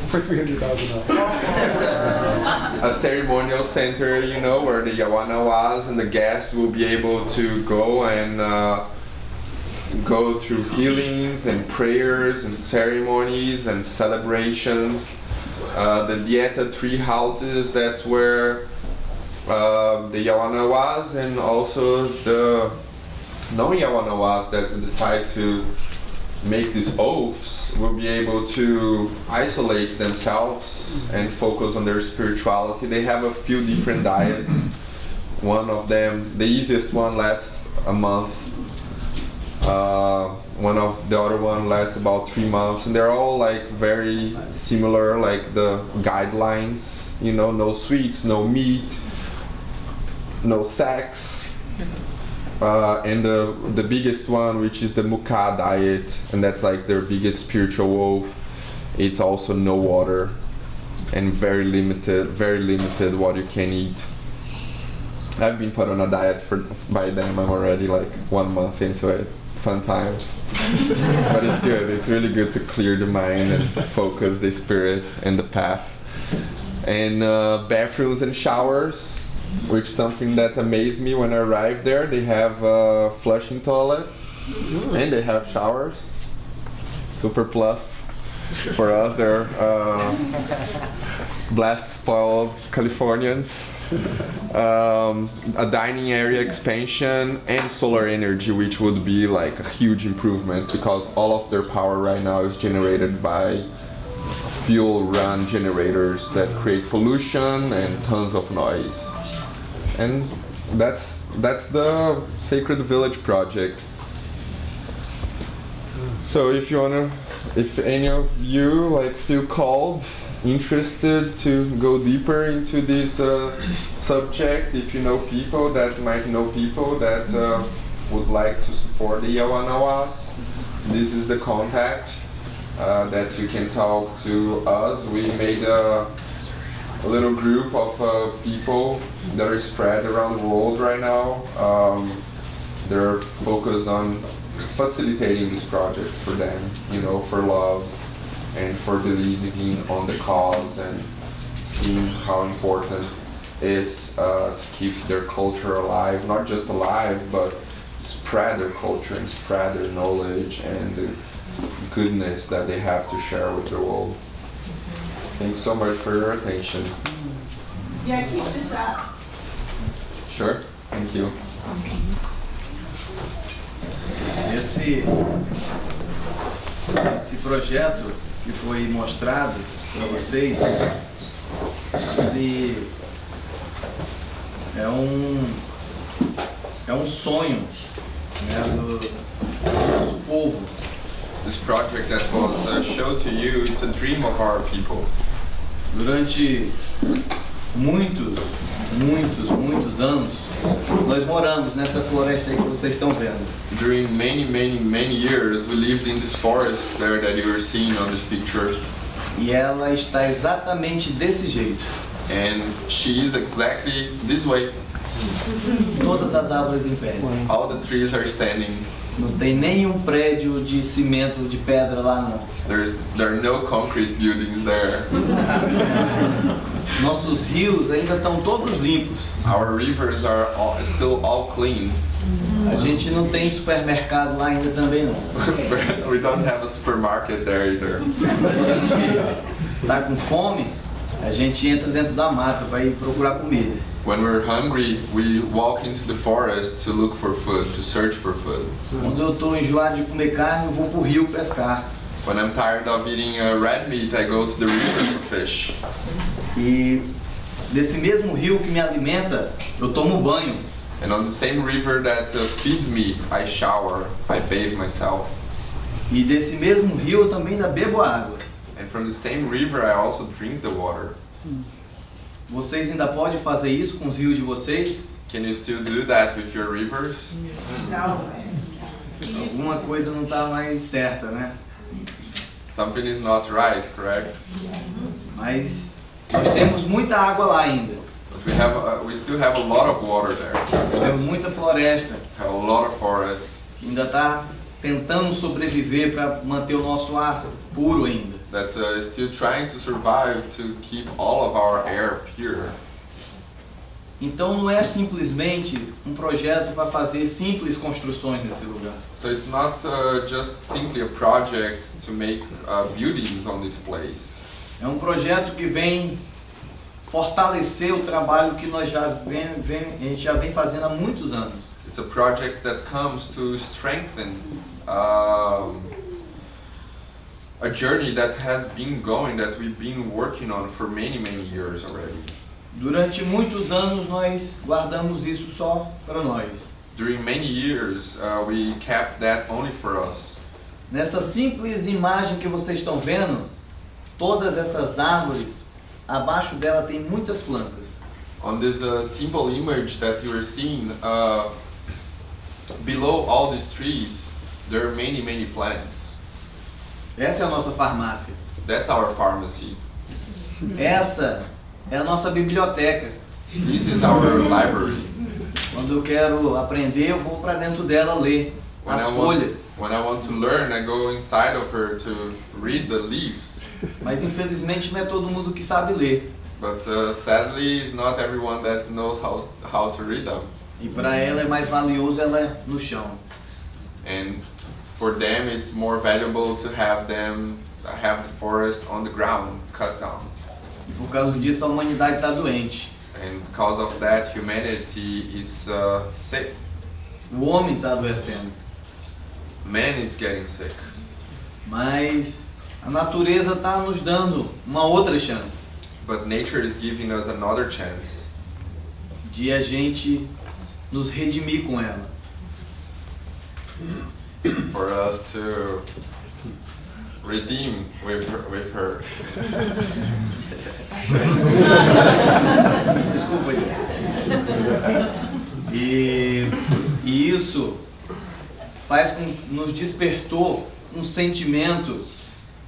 For $300,000. A ceremonial center, you know, where the Yawanawas and the guests will be able to go and go through healings and prayers and ceremonies and celebrations. The Dieta tree houses, that's where the Yawanawas and also the non-Yawanawas that decide to make these oaths will be able to isolate themselves and focus on their spirituality. They have a few different diets. One of them, the easiest one, lasts a month. The other one lasts about 3 months, and they're all like very similar, like the guidelines. You know, no sweets, no meat, no sex. And the biggest one, which is the Muká diet, and that's like their biggest spiritual oath. It's also no water and very limited what you can eat. I've been put on a diet by them. I'm already like 1 month into it. Fun times. But it's good. It's really good to clear the mind and focus the spirit and the path. And bathrooms and showers, which is something that amazed me when I arrived there. They have flushing toilets and they have showers. Super plus for us. They're blessed, spoiled Californians. A dining area expansion and solar energy, which would be like a huge improvement because all of their power right now is generated by fuel run generators that create pollution and tons of noise. And that's the Sacred Village project. So if any of you like feel called interested to go deeper into this subject, if you know people that might know people that would like to support the Yawanawas, this is the contact that you can talk to us. We made a little group of people that are spread around the world right now. They're focused on facilitating this project for them, you know, for love and for believing on the cause and seeing how important it is to keep their culture alive, not just alive, but spread their culture and spread their knowledge and the goodness that they have to share with the world. Thanks so much for your attention. Yeah, keep this up. Sure, thank you. Esse projeto que foi mostrado para vocês, ele é um sonho, né, do nosso povo. This project that was shown to you, it's a dream of our people. Durante muitos anos, nós moramos nessa floresta aí que vocês estão vendo. During many years, we lived in this forest there that you are seeing on this picture. E ela está exatamente desse jeito. And she is exactly this way. Todas as árvores em pé. All the trees are standing. Não tem nenhum prédio de cimento, de pedra lá não. There are no concrete buildings there. Nossos rios ainda estão todos limpos. Our rivers are still all clean. A gente não tem supermercado lá ainda também não. We don't have a supermarket there either. A gente tá com fome, a gente entra dentro da mata para ir procurar comida. When we're hungry, we walk into the forest to look for food, to search for food. Quando eu estou enjoado de comer carne, eu vou pro rio pescar. When I'm tired of eating red meat, I go to the river to fish. E desse mesmo rio que me alimenta, eu tomo banho. And on the same river that feeds me, I shower, I bathe myself. E desse mesmo rio eu também ainda bebo água. And from the same river, I also drink the water. Vocês ainda podem fazer isso com os rios de vocês? Can you still do that with your rivers? Alguma coisa não está mais certa, né? Something is not right, correct? Mas nós temos muita água lá ainda. But we still have a lot of water there. Nós temos muita floresta. Have a lot of forest. Que ainda está tentando sobreviver para manter o nosso ar puro ainda. That is still trying to survive to keep all of our air pure. Então não é simplesmente um projeto para fazer simples construções nesse lugar. So it's not just simply a project to make buildings on this place. É um projeto que vem fortalecer o trabalho que nós a gente já vem fazendo há muitos anos. It's a project that comes to strengthen a journey that has been going, that we've been working on for many years already. Durante muitos anos nós guardamos isso só para nós. During many years, we kept that only for us. Nessa simples imagem que vocês estão vendo, todas essas árvores, abaixo dela tem muitas plantas. On this simple image that you are seeing, below all these trees, there are many plants. Essa é a nossa farmácia. That's our pharmacy. Essa é a nossa biblioteca. This is our library. Quando eu quero aprender, eu vou para dentro dela ler as folhas. When I want to learn, I go inside of her to read the leaves. Mas infelizmente não é todo mundo que sabe ler. But sadly, it's not everyone that knows how to read them. E para ela é mais valioso ela no chão. And for them, it's more valuable to have the forest on the ground, cut down. E por causa disso a humanidade está doente. And because of that, humanity is sick. O homem está adoecendo. Man is getting sick. Mas a natureza está nos dando uma outra chance. But nature is giving us another chance. De a gente nos redimir com ela. For us to redeem with her. Desculpa aí. E isso nos despertou um sentimento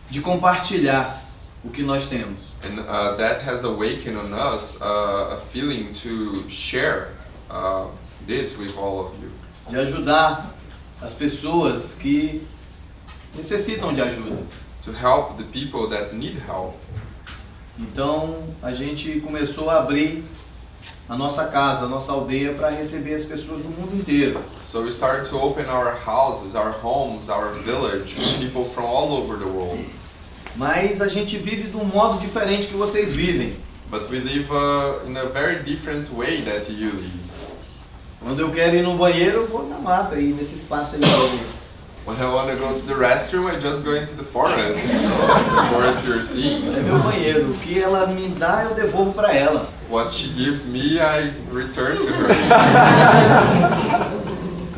de compartilhar o que nós temos. And that has awakened on us a feeling to share this with all of you. De ajudar as pessoas que necessitam de ajuda. To help the people that need help. Então a gente começou a abrir a nossa casa, a nossa aldeia para receber as pessoas do mundo inteiro. So we started to open our houses, our homes, our village, people from all over the world. Mas a gente vive de um modo diferente que vocês vivem. But we live in a very different way that you live. Quando eu quero ir no banheiro, eu vou na mata e nesse espaço ali. When I want to go to the restroom, I just go into the forest. The forest you're seeing. É meu banheiro. O que ela me dá, eu devolvo para ela. What she gives me, I return to her.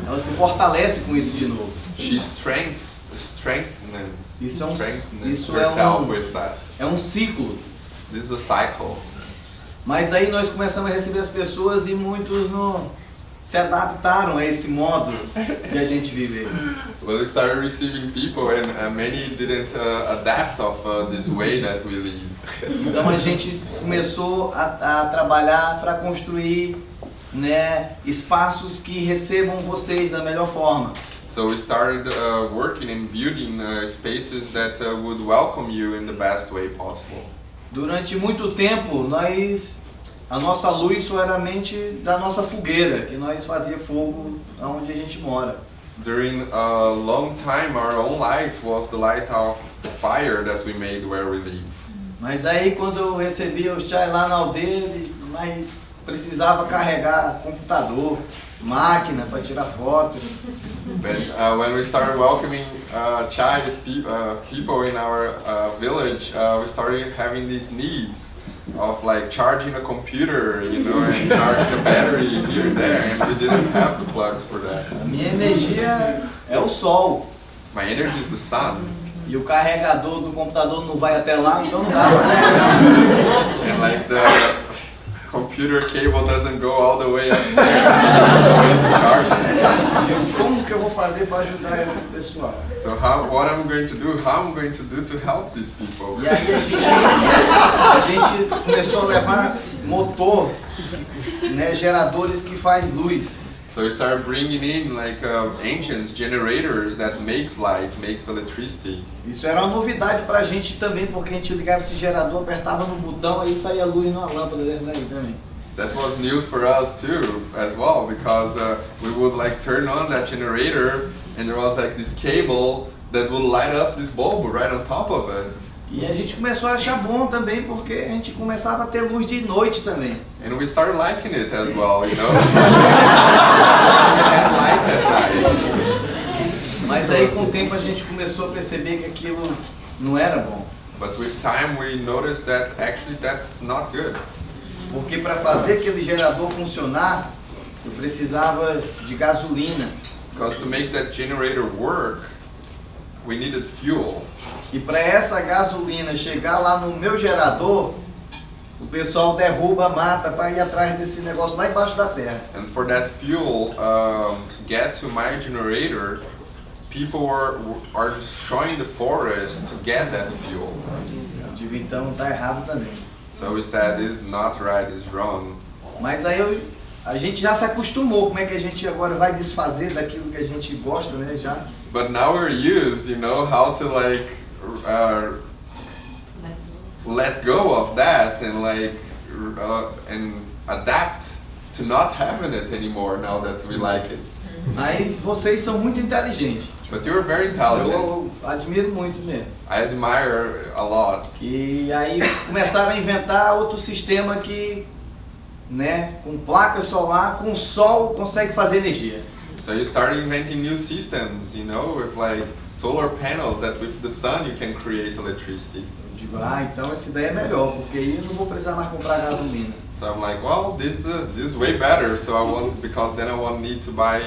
Ela se fortalece com isso de novo. She strengthens Isso herself with that. É um ciclo. This is a cycle. Mas aí nós começamos a receber as pessoas e muitos não se adaptaram a esse modo de a gente viver. Well, we started receiving people and many didn't adapt of this way that we live. Então a gente começou a trabalhar para construir, né, espaços que recebam vocês da melhor forma. So we started working and building spaces that would welcome you in the best way possible. Durante muito tempo, a nossa luz só era a mente da nossa fogueira, que nós fazia fogo onde a gente mora. During a long time, our own light was the light of the fire that we made where we live. Mas aí quando eu recebia os chai lá na aldeia, mas precisava carregar computador, máquina para tirar foto. But when we started welcoming Chinese people in our village, we started having these needs of like charging a computer, you know, and charging the battery here and there, and we didn't have the plugs for that. A minha energia é o sol. My energy is the sun. E o carregador do computador não vai até lá, então não dá para carregar. And like the computer cable doesn't go all the way up there, so there's no way to charge it. Como que eu vou fazer para ajudar esse pessoal? So what I'm going to do, how I'm going to do to help these people? E aí a gente começou a levar motor, né, geradores que faz luz. So we started bringing in like engines, generators that makes light, makes electricity. Isso era uma novidade pra gente também, porque a gente ligava esse gerador, apertava no botão, aí saía luz numa lâmpada dentro daí também. That was news for us too, as well, because we would like turn on that generator, and there was like this cable that would light up this bulb right on top of it. E a gente começou a achar bom também, porque a gente começava a ter luz de noite também. And we started liking it as well, you know. We had light at night. Mas aí com o tempo a gente começou a perceber que aquilo não era bom. But with time we noticed that actually that's not good. Porque para fazer aquele gerador funcionar, eu precisava de gasolina. Because to make that generator work, we needed fuel. E para essa gasolina chegar lá no meu gerador, o pessoal derruba a mata para ir atrás desse negócio lá embaixo da terra. And for that fuel get to my generator, people are destroying the forest to get that fuel. Eu digo, então tá errado também. So we said, this is not right, this is wrong. Mas aí a gente já se acostumou, como é que a gente agora vai desfazer daquilo que a gente gosta, né, já. But now we're used, you know, how to like let go of that and like and adapt to not having it anymore now that we like it. Mas vocês são muito inteligentes. But you're very intelligent. Eu admiro muito mesmo. I admire a lot. E aí começaram a inventar outro sistema que, né, com placa solar, com sol consegue fazer energia. So you start inventing new systems, you know, with like solar panels that with the sun you can create electricity. Eu digo, então essa ideia é melhor, porque aí eu não vou precisar mais comprar gasolina. So I'm like, well, this is way better. So I won't, because then I won't need to buy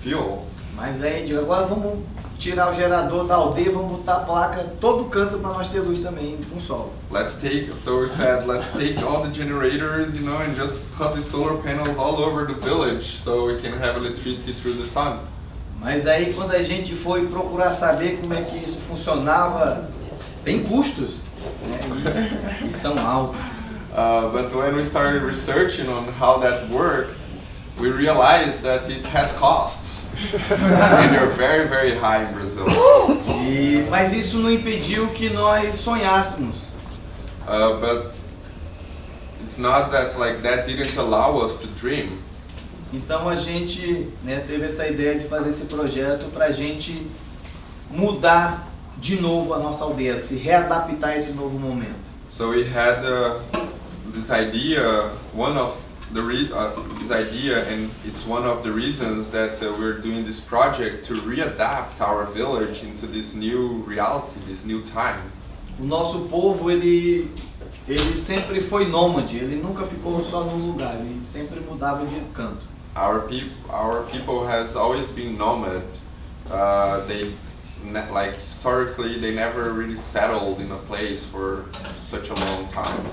fuel. Mas aí eu digo, agora vamos tirar o gerador da aldeia, vamos botar a placa todo canto para nós ter luz também com sol. So we said, let's take all the generators, you know, and just put the solar panels all over the village so we can have electricity through the sun. Mas aí quando a gente foi procurar saber como é que isso funcionava, tem custos, né? E são altos. But when we started researching on how that worked, we realized that it has costs. And they're very, very high in Brazil. Mas isso não impediu que nós sonhássemos. But it's not that that didn't allow us to dream. Então a gente, né, teve essa ideia de fazer esse projeto para a gente mudar de novo a nossa aldeia, se readaptar a esse novo momento. So we had this idea, this idea, and it's one of the reasons that we're doing this project to readapt our village into this new reality, this new time. O nosso povo, ele sempre foi nômade, ele nunca ficou só num lugar, ele sempre mudava de canto. Our people has always been nomad. Historically, they never really settled in a place for such a long time.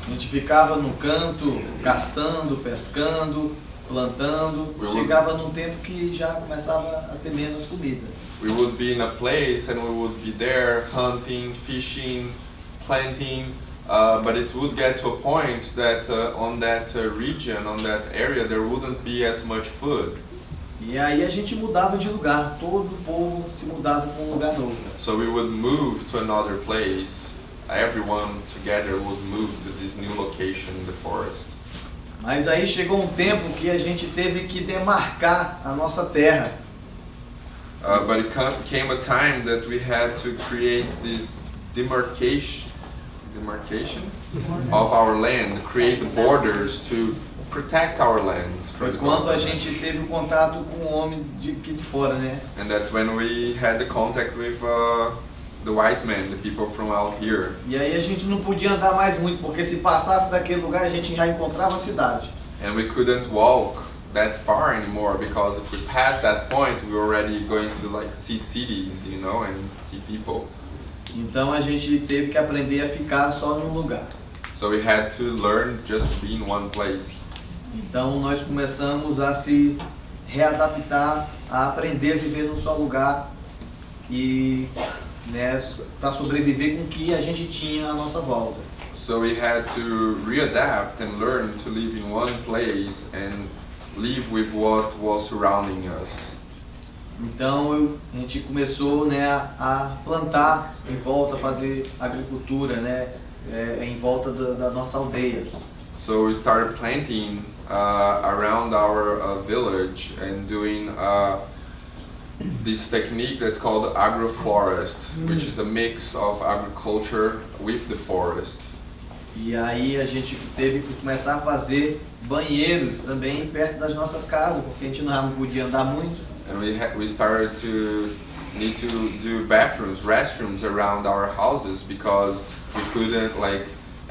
A gente ficava no canto, caçando, pescando, plantando. Chegava num tempo que já começava a ter menos comida. We would be in a place and we would be there hunting, fishing, planting, but it would get to a point that on that region, on that area, there wouldn't be as much food. E aí a gente mudava de lugar, todo o povo se mudava para um lugar novo. So we would move to another place. Everyone together would move to this new location in the forest. Mas aí chegou um tempo que a gente teve que demarcar a nossa terra. But it came a time that we had to create this demarcation of our land, create borders to protect our lands. Foi quando a gente teve contato com o homem aqui de fora, né? And that's when we had the contact with the white men, the people from out here. E aí a gente não podia andar mais muito, porque se passasse daquele lugar a gente já encontrava a cidade. And we couldn't walk that far anymore, because if we passed that point, we were already going to see cities, you know, and see people. Então a gente teve que aprender a ficar só num lugar. So we had to learn just to be in one place. Então nós começamos a se readaptar, a aprender a viver num só lugar e, né, para sobreviver com o que a gente tinha à nossa volta. So we had to readapt and learn to live in one place and live with what was surrounding us. Então a gente começou, né, a plantar em volta, a fazer agricultura, né, em volta da nossa aldeia. So we started planting around our village and doing this technique that's called agroforest, which is a mix of agriculture with the forest. E aí a gente teve que começar a fazer banheiros também perto das nossas casas, porque a gente não podia andar muito. And we started to need to do restrooms around our houses, because we couldn't,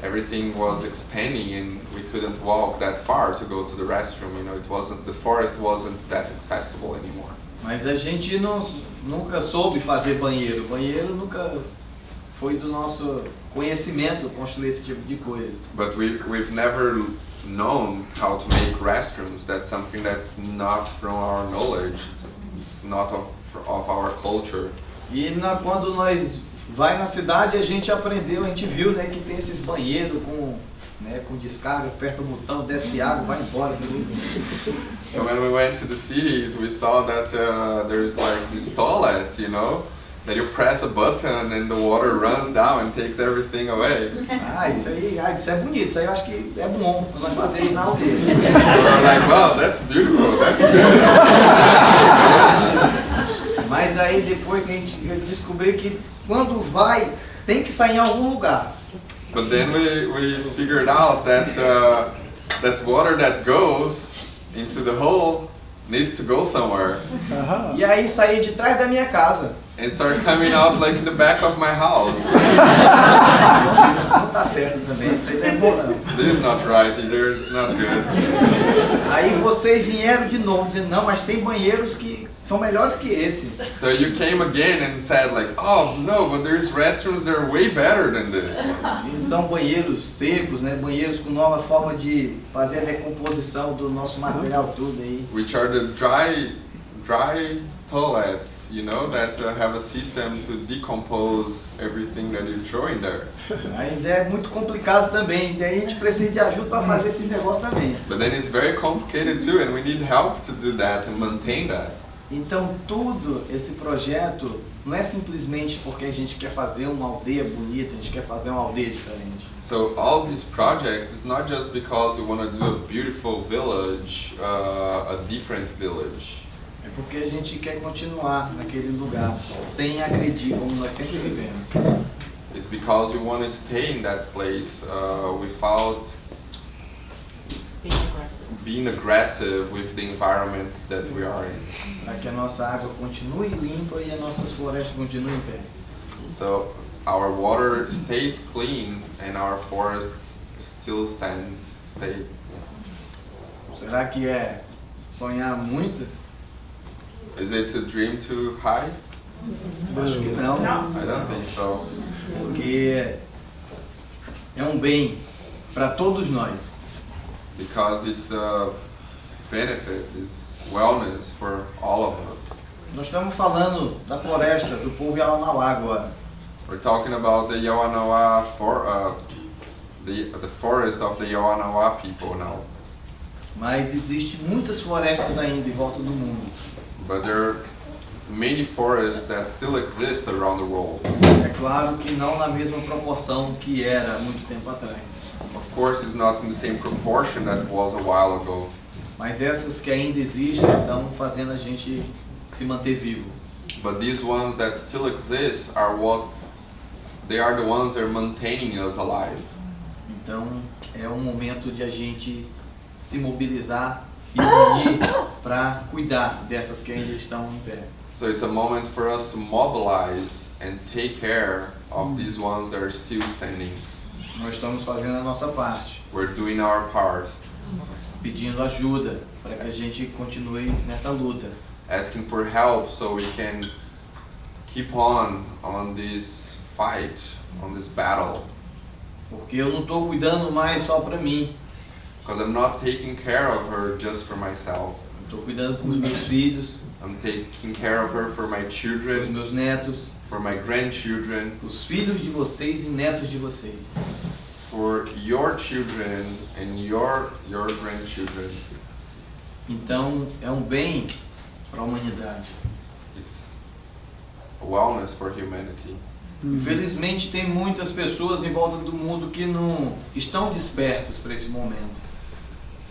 everything was expanding and we couldn't walk that far to go to the restroom. You know, the forest wasn't that accessible anymore. Mas a gente nunca soube fazer banheiro. Banheiro nunca foi do nosso conhecimento construir esse tipo de coisa. But we've never known how to make restrooms. That's something that's not from our knowledge. It's not of our culture. E quando nós vai na cidade, a gente aprendeu, a gente viu, né, que tem esses banheiros com descarga, aperta o botão, desce água, vai embora. So when we went to the cities, we saw that there's these toilets, you know, that you press a button and the water runs down and takes everything away. Isso é bonito, isso aí eu acho que é bom nós fazer na aldeia. We're like, wow, that's beautiful, that's good. Mas aí depois que a gente descobriu que quando vai, tem que sair em algum lugar. But then we figured out that that water that goes into the hole needs to go somewhere. E aí saí de trás da minha casa. And started coming out in the back of my house. Não tá certo também, isso aí não é bom não. This is not right either, it's not good. Aí vocês vieram de novo dizendo, não, mas tem banheiros que são melhores que esse. So you came again and said like, oh no, but there's restrooms that are way better than this. E são banheiros secos, né? Banheiros com nova forma de fazer a decomposição do nosso material tudo aí. Which are the dry toilets, you know, that have a system to decompose everything that you throw in there. Mas é muito complicado também, e aí a gente precisa de ajuda para fazer esse negócio também. But then it's very complicated too, and we need help to do that and maintain that. Então tudo esse projeto não é simplesmente porque a gente quer fazer uma aldeia bonita, a gente quer fazer uma aldeia diferente. So all this project is not just because we want to do a beautiful village, a different village. É porque a gente quer continuar naquele lugar, sem agredir, como nós sempre vivemos. It's because we want to stay in that place without being aggressive with the environment that we are in. Para que a nossa água continue limpa e as nossas florestas continuem em pé. So our water stays clean and our forests still stay. Será que é sonhar muito? Is it to dream too high? Acho que não, I don't think so. porque é um bem para todos nós. Because it's a benefit, it's wellness for all of us. Nós estamos falando da floresta do povo Yawanawa agora. We're talking about the Yawanawa the forest of the Yawanawa people now. Mas existem muitas florestas ainda em volta do mundo. But there are many forests that still exist around the world. É claro que não na mesma proporção que era há muito tempo atrás. Of course, it's not in the same proportion that it was a while ago. Mas essas que ainda existem estão fazendo a gente se manter vivo. But these ones that still exist are they are the ones that are maintaining us alive. Então é um momento de a gente se mobilizar e unir para cuidar dessas que ainda estão em pé. So it's a moment for us to mobilize and take care of these ones that are still standing. Nós estamos fazendo a nossa parte, We're doing our part, pedindo ajuda para que a gente continue nessa luta. asking for help so we can keep on this fight, on this battle. Porque eu não estou cuidando mais só para mim. Because I'm not taking care of her just for myself. Estou cuidando dos meus filhos, I'm taking care of her for my dos children, meus netos, for my grandchildren, os filhos de vocês e netos de vocês. for your children and your grandchildren. Então é um bem para a humanidade. It's a wellness for humanity. Infelizmente tem muitas pessoas em volta do mundo que não estão despertos para esse momento.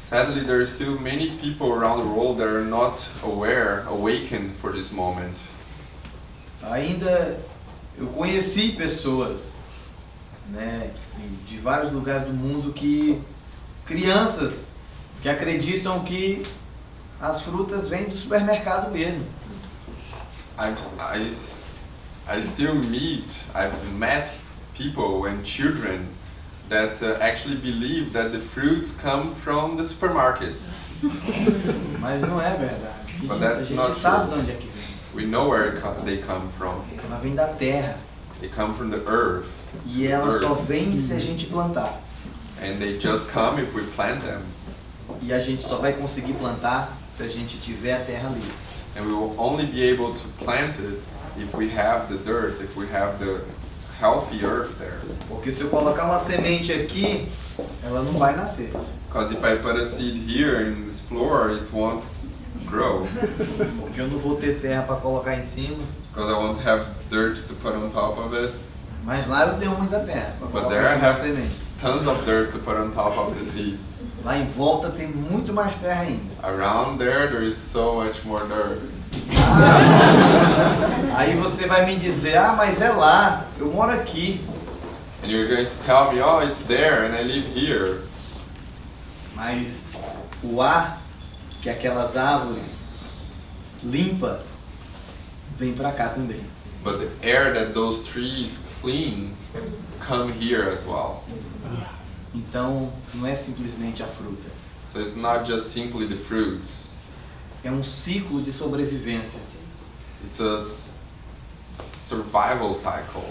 Sadly, there are still many people around the world that are not awakened for this moment. Ainda eu conheci pessoas, né, de vários lugares do mundo crianças que acreditam que as frutas vêm do supermercado mesmo. I've met people and children that actually believe that the fruits come from the supermarkets. Mas não é verdade. But A that's gente not sabe true. de onde é que vem. We know where they come from. Ela vem da terra They come from the earth. e ela só vem se a gente plantar. And they just come if we plant them. E a gente só vai conseguir plantar se a gente tiver a terra ali. And we will only be able to plant it if we have the dirt, if we have the healthy earth there. Porque se eu colocar uma semente aqui, ela não vai nascer. Because if I put a seed here in this floor, it won't grow. Porque eu não vou ter terra para colocar em cima. Because I won't have dirt to put on top of it. Mas lá eu tenho muita terra para But colocar there em I cima da have semente. tons of dirt to put on top of the seeds. Lá em volta tem muito mais terra ainda. Around there is so much more dirt. Aí você vai me dizer, mas é lá, eu moro aqui. And you're going to tell me, oh, it's there and I live here. Mas o ar que aquelas árvores limpa vem para cá também. But the air that those trees clean come here as well. Então não é simplesmente a fruta. So it's not just simply the fruits. é um ciclo de sobrevivência. It's a survival cycle.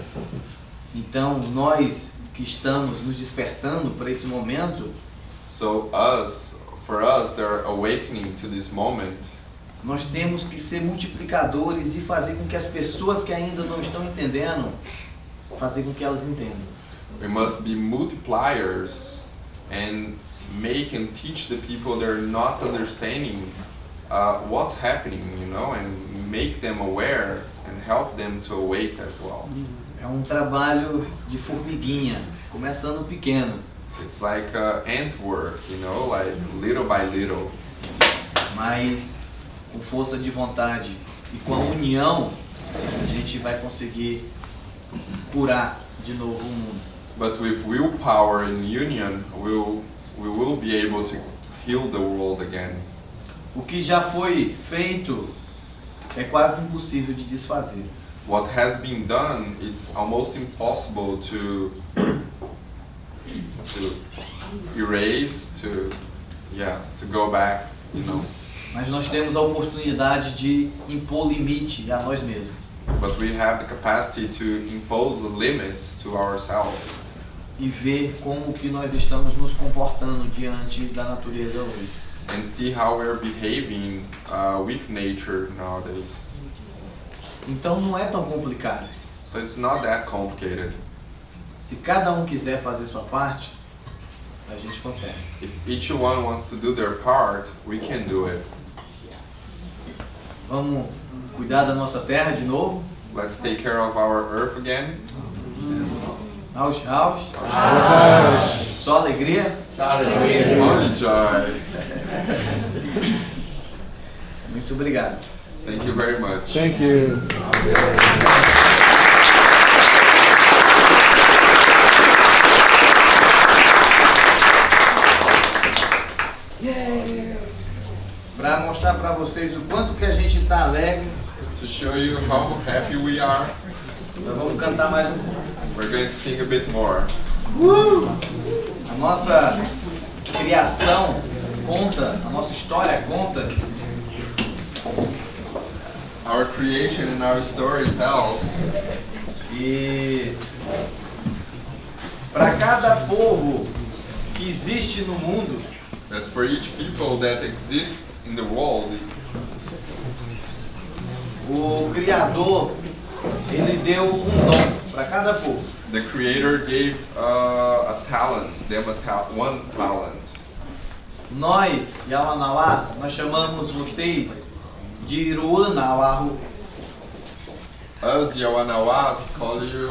Então, nós que estamos nos despertando para esse momento, So for us, they're awakening to this moment. nós temos que ser multiplicadores e fazer com que as pessoas que ainda não estão entendendo, fazer com que elas entendam. We must be multipliers and make and teach the people that are not understanding what's happening, you know, and make them aware and help them to awake as well. É um trabalho de formiguinha, começando pequeno, It's like ant work, you know, like little by little. mas com força de vontade e com a união a gente vai conseguir curar de novo o mundo. But with willpower and union, we will be able to heal the world again. O que já foi feito é quase impossível de desfazer. What has been done, it's almost impossible to erase, to go back, you know. Mas nós temos a oportunidade de impor limite a nós mesmos. But we have the capacity to impose the limits to ourselves E ver como que nós estamos nos comportando diante da natureza hoje. and see how we're behaving with nature nowadays. Então não é tão complicado. So it's not that complicated. Se cada um quiser fazer sua parte, a gente consegue. If each one wants to do their part, we can do it. Vamos cuidar da nossa terra de novo. Let's take care of our earth again. House. Só alegria. Only joy. Muito obrigado. Thank you very much. Thank you. Para mostrar para vocês o quanto que a gente está alegre, To show you how happy we are, nós vamos cantar mais um pouco. we're going to sing a bit more. A nossa criação conta, a nossa história conta Our creation and our story tells e para cada povo que existe no mundo, that for each people that exists in the world, o Criador, ele deu um dom para cada povo. the Creator gave a talent, one talent. Nós, Yawanawa, nós chamamos vocês de Ruanawahu. Us Yawanawas call you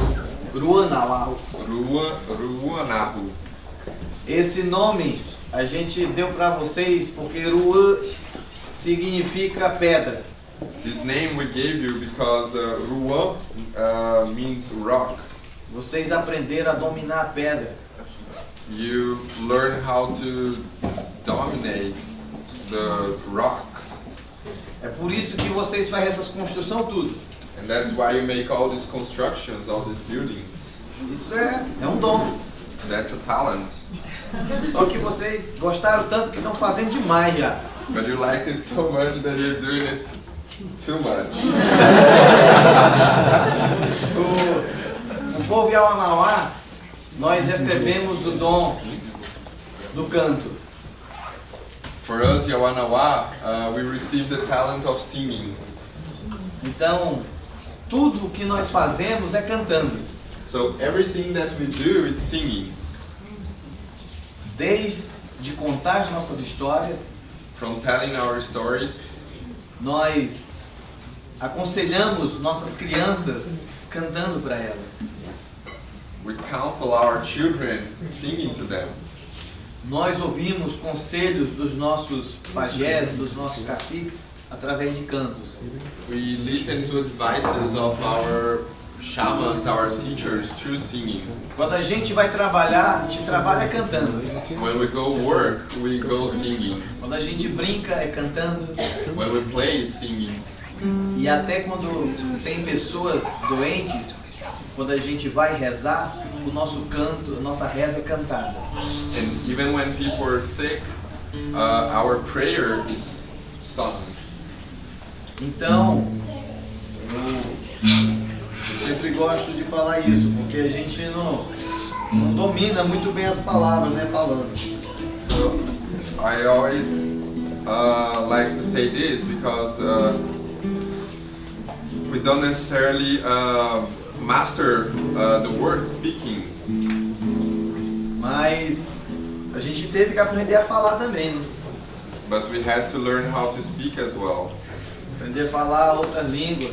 Ruanawahu. Ruanahu. Esse nome a gente deu para vocês porque Rua significa pedra. This name we gave you because Ruwa means rock. Vocês aprenderam a dominar a pedra. You learn how to dominate the rocks. É por isso que vocês fazem essas construções tudo. And that's why you make all these constructions, all these buildings. Isso é um dom. That's a talent. Só que vocês gostaram tanto que estão fazendo demais já. But you like it so much that you're doing it too much. O povo Yawanawa, nós recebemos o dom do canto. For us, Yawanawa, we received the talent of singing. Então, tudo o que nós fazemos é cantando. So everything that we do is singing. Desde contar as nossas histórias, From telling our stories, nós aconselhamos nossas crianças cantando para elas. we counsel our children singing to them. Nós ouvimos conselhos dos nossos pajés, dos nossos caciques, através de cantos. We listen to advices of our shamans, our teachers, through singing. Quando a gente vai trabalhar, a gente trabalha cantando. When we go work, we go singing. Quando a gente brinca, é cantando. When we play, it's singing. E até quando tem pessoas doentes, quando a gente vai rezar, o nosso canto, a nossa reza é cantada. And even when people are sick, our prayer is sung. Então, eu sempre gosto de falar isso, porque a gente não domina muito bem as palavras, né, falando. So, I always like to say this because we don't necessarily master the word speaking. Mas a gente teve que aprender a falar também, né? But we had to learn how to speak as well. Aprender a falar outra língua,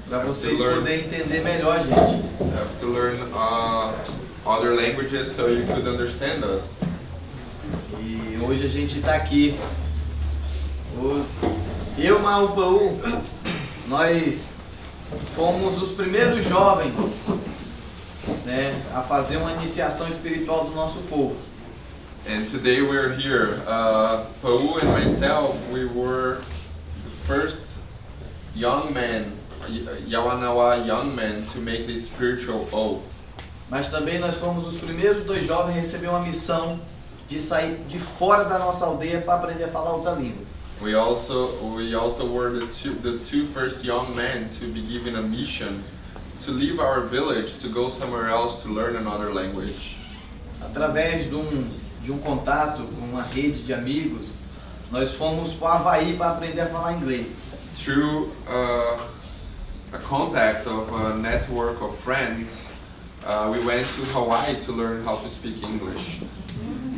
para vocês learn. poderem entender melhor a gente. You have to learn other languages so you could understand us. E hoje a gente está aqui. Eu, Maupau, nós fomos os primeiros jovens, né, a fazer uma iniciação espiritual do nosso povo. And today we're here. Pêu and myself, we were the first young men, Yawanawa young men, to make this spiritual oath. Mas também nós fomos os primeiros 2 jovens a receber uma missão de sair de fora da nossa aldeia para aprender a falar outra língua. We also were the two first young men to be given a mission to leave our village to go somewhere else to learn another language. Através de um contato com uma rede de amigos, nós fomos para o Havaí para aprender a falar inglês. Through a contact of a network of friends, we went to Hawaii to learn how to speak English.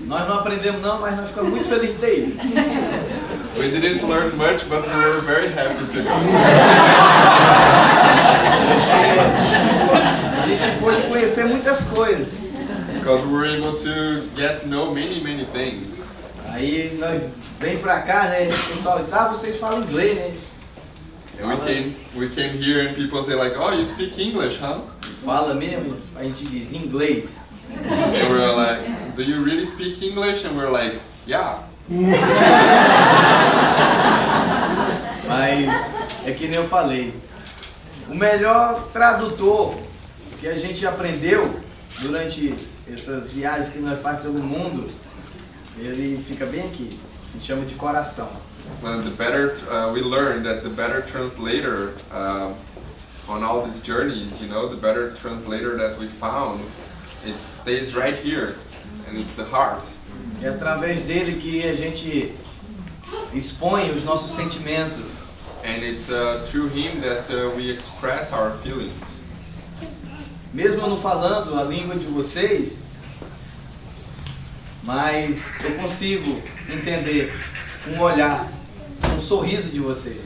Nós não aprendemos não, mas nós ficamos muito felizes de ir. We didn't learn much, but we were very happy to go. A gente pôde conhecer muitas coisas. Because we were able to get to know many things. Aí nós vem pra cá, né? O pessoal diz, vocês falam inglês, né? And we came here and people say like, oh, you speak English, huh? Fala mesmo, a gente diz inglês. And we're like, do you really speak English? And we're like, yeah. Mas é que nem eu falei, o melhor tradutor que a gente aprendeu durante essas viagens que nós fazemos pelo mundo, ele fica bem aqui, a gente chama de coração. We learned that the better translator on all these journeys, you know, the better translator that we found, it stays right here, and it's the heart. É através dele que a gente expõe os nossos sentimentos. And it's through him that we express our feelings. Mesmo eu não falando a língua de vocês, mas eu consigo entender um olhar, um sorriso de vocês.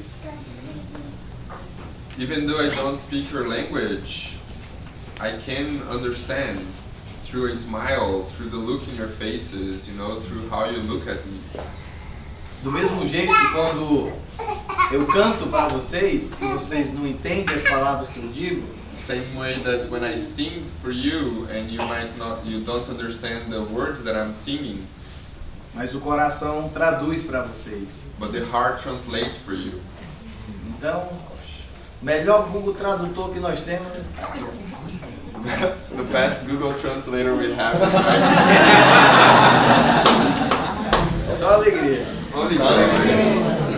Even though I don't speak your language, I can understand through a smile, through the look in your faces, you know, through how you look at me. Do mesmo jeito que quando eu canto para vocês, que vocês não entendem as palavras que eu digo, Same way that when I sing for you and you don't understand the words that I'm singing, mas o coração traduz para vocês. but the heart translates for you. Então, o melhor Google Tradutor que nós temos The best Google Translator we have is só alegria. only joy.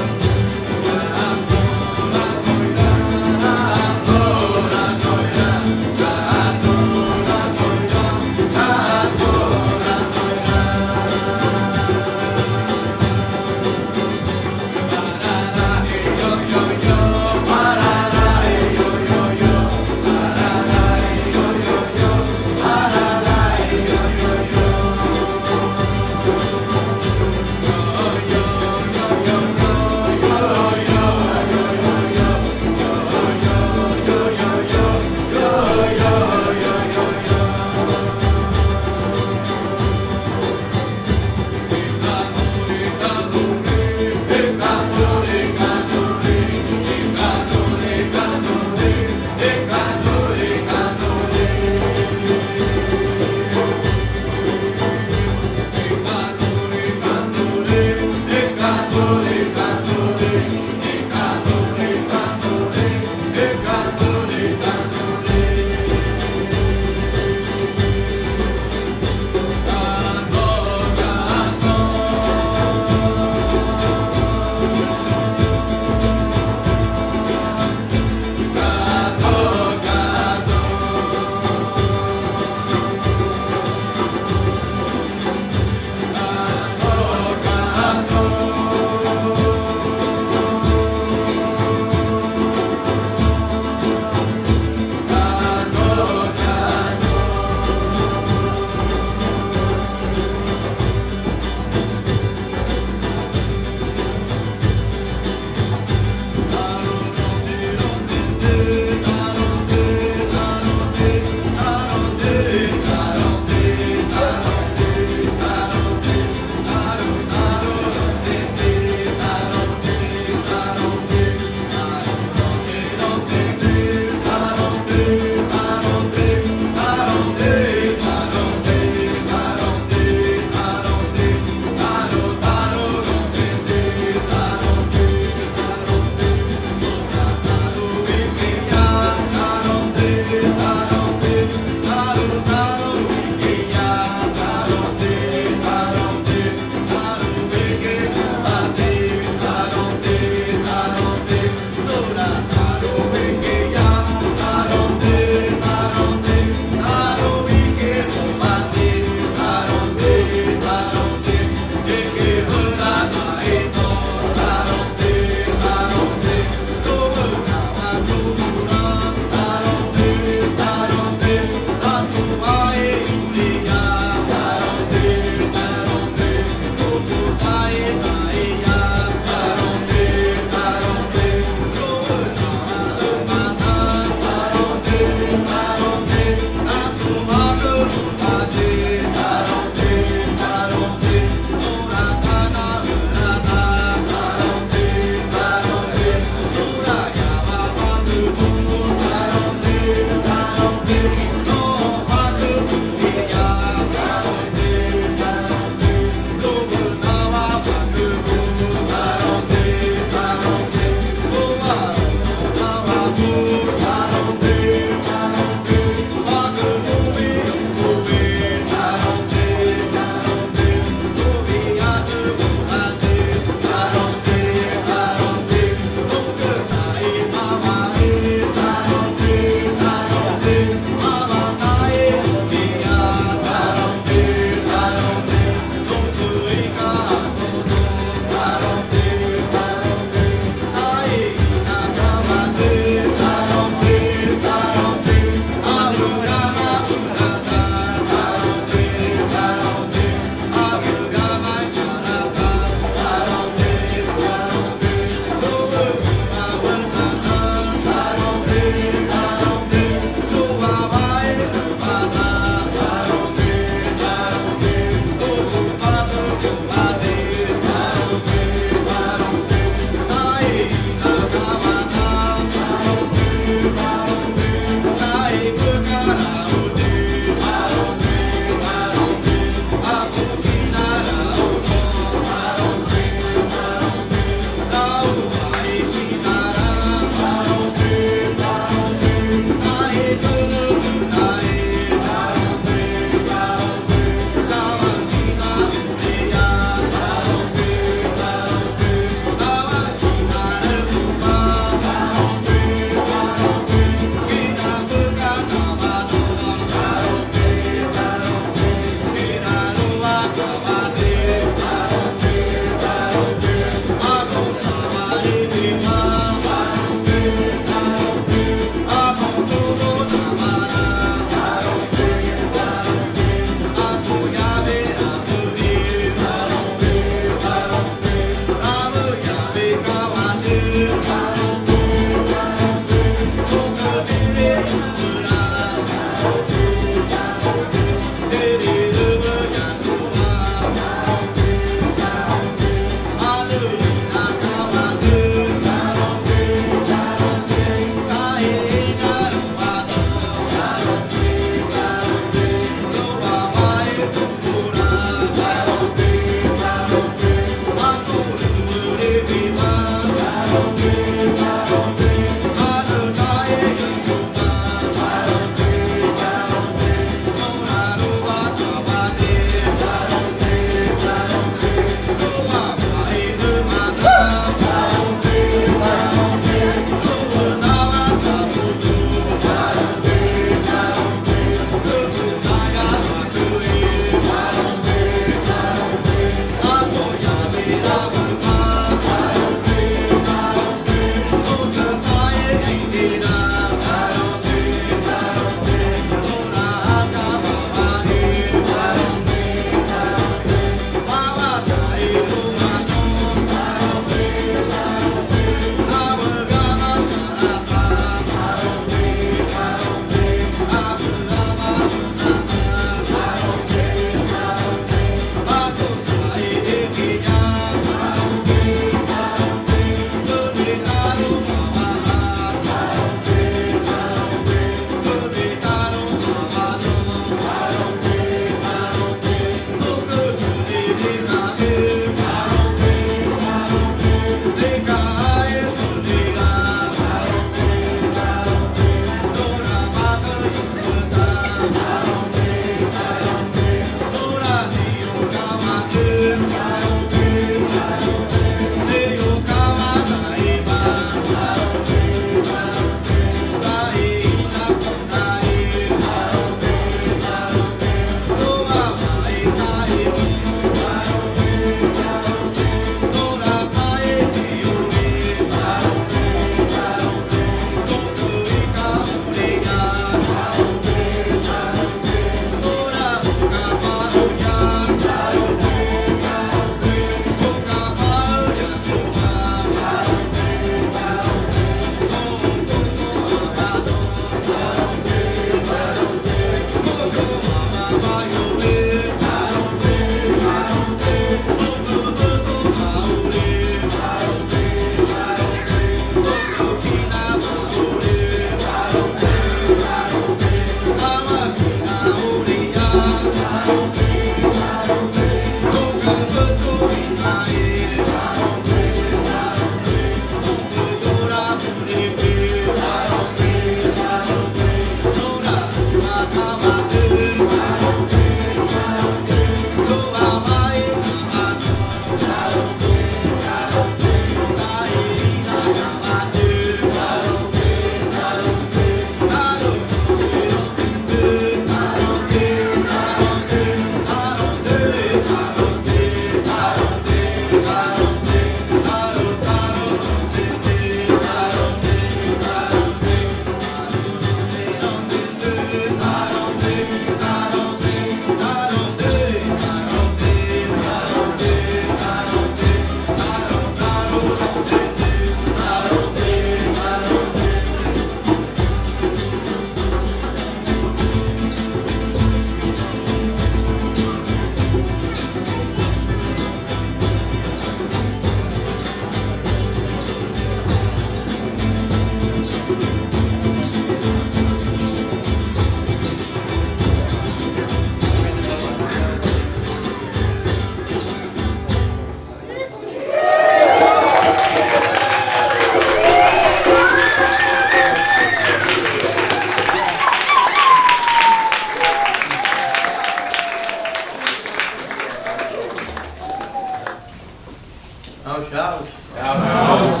Tchau, tchau. Tchau.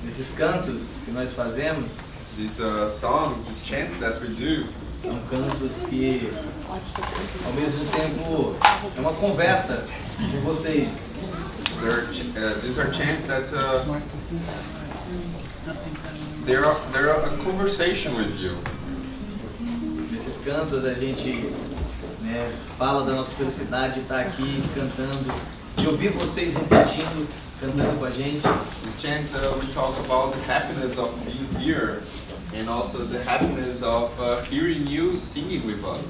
Nesses cantos que nós fazemos, These songs, these chants that we do, são cantos que, ao mesmo tempo, é uma conversa com vocês. these are chants that they're a conversation with you. Nesses cantos a gente, né, fala da nossa felicidade de estar aqui cantando, de ouvir vocês repetindo, cantando com a gente. These chants we talk about the happiness of being here and also the happiness of hearing you singing with us.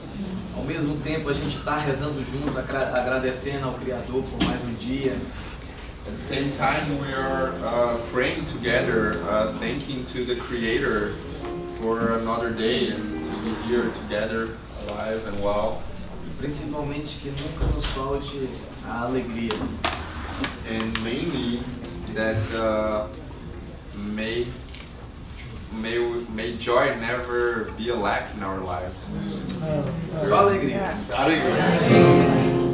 Ao mesmo tempo a gente está rezando junto, agradecendo ao Criador por mais um dia. At the same time, we are praying together, thanking to the Creator for another day and to be here together, alive and well. Principalmente que nunca nos falte a alegria. And mainly that may joy never be a lack in our lives. Só alegria. Only joy.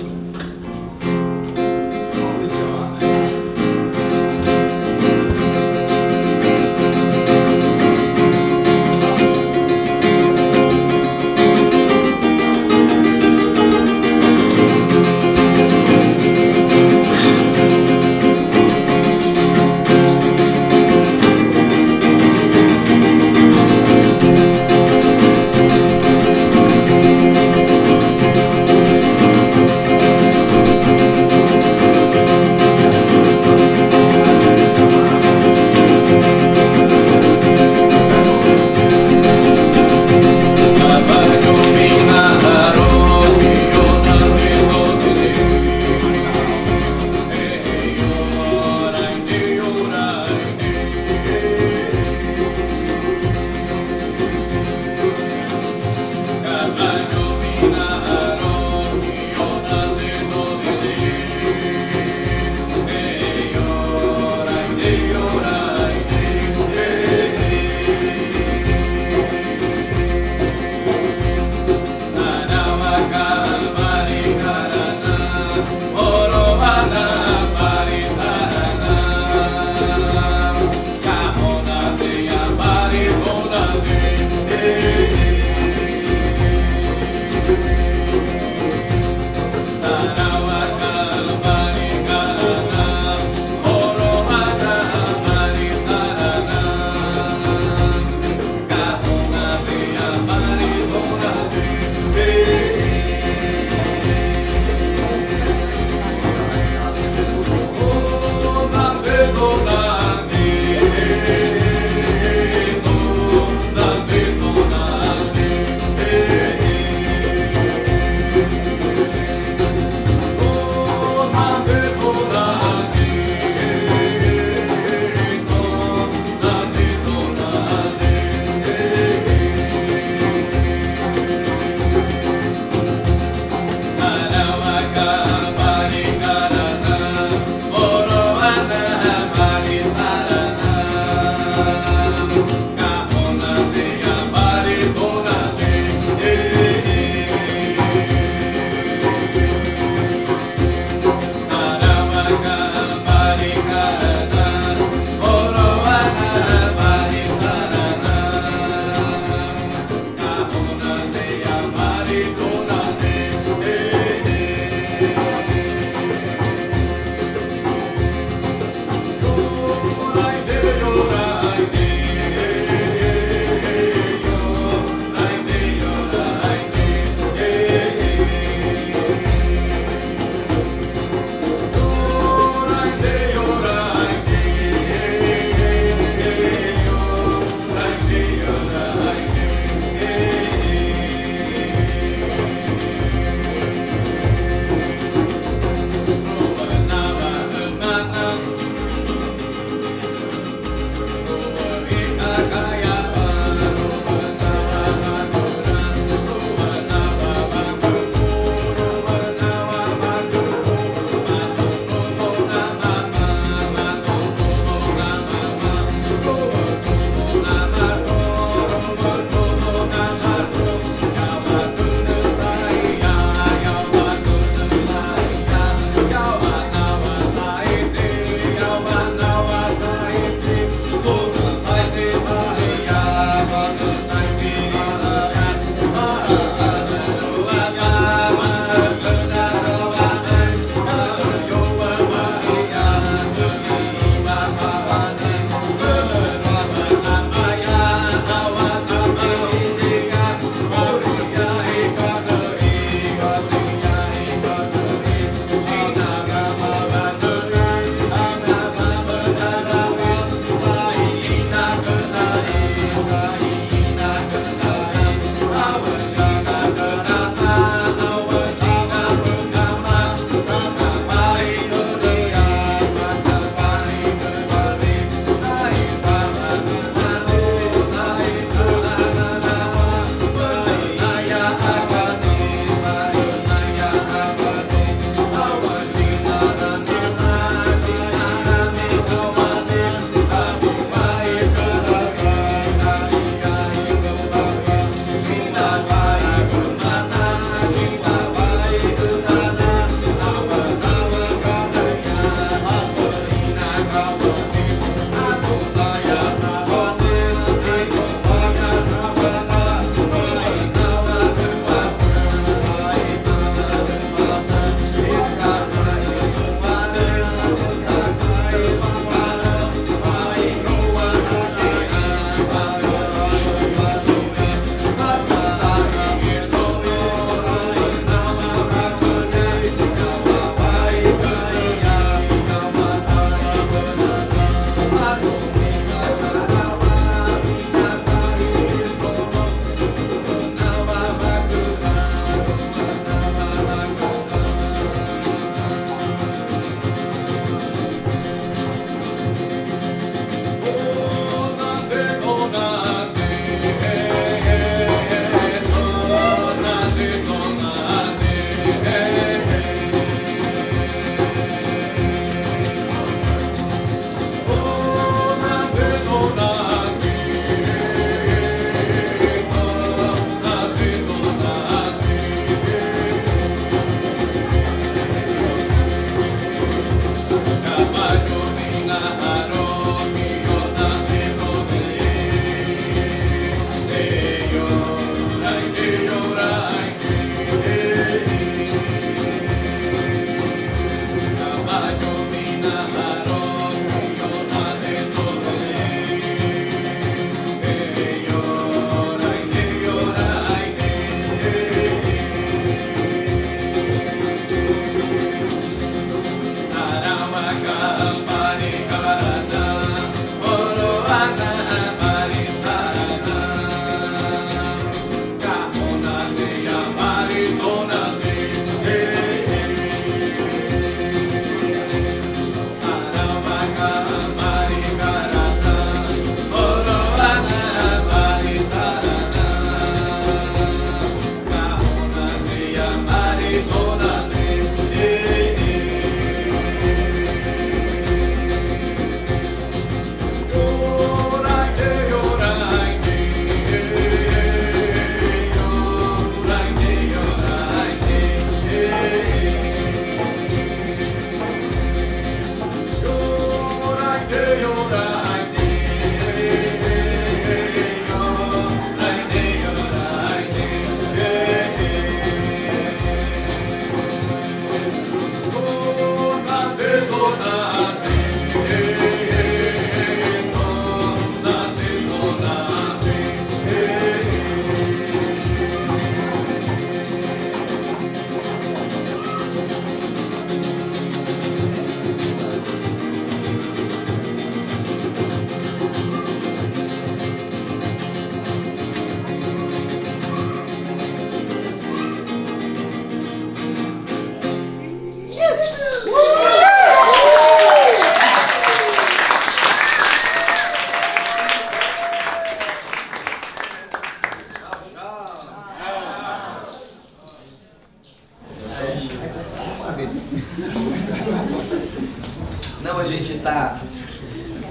Não, a gente está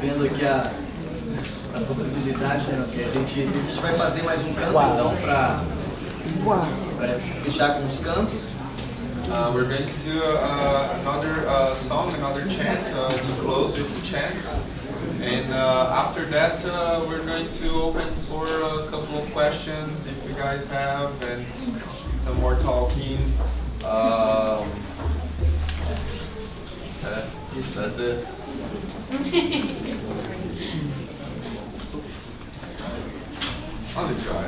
vendo aqui a possibilidade, né? Que a gente vai fazer mais um canto, então, para fechar com os cantos. We're going to do another song, another chant to close with the chant. And after that, we're going to open for a couple of questions if you guys have, and some more talking. That's it. I'll try.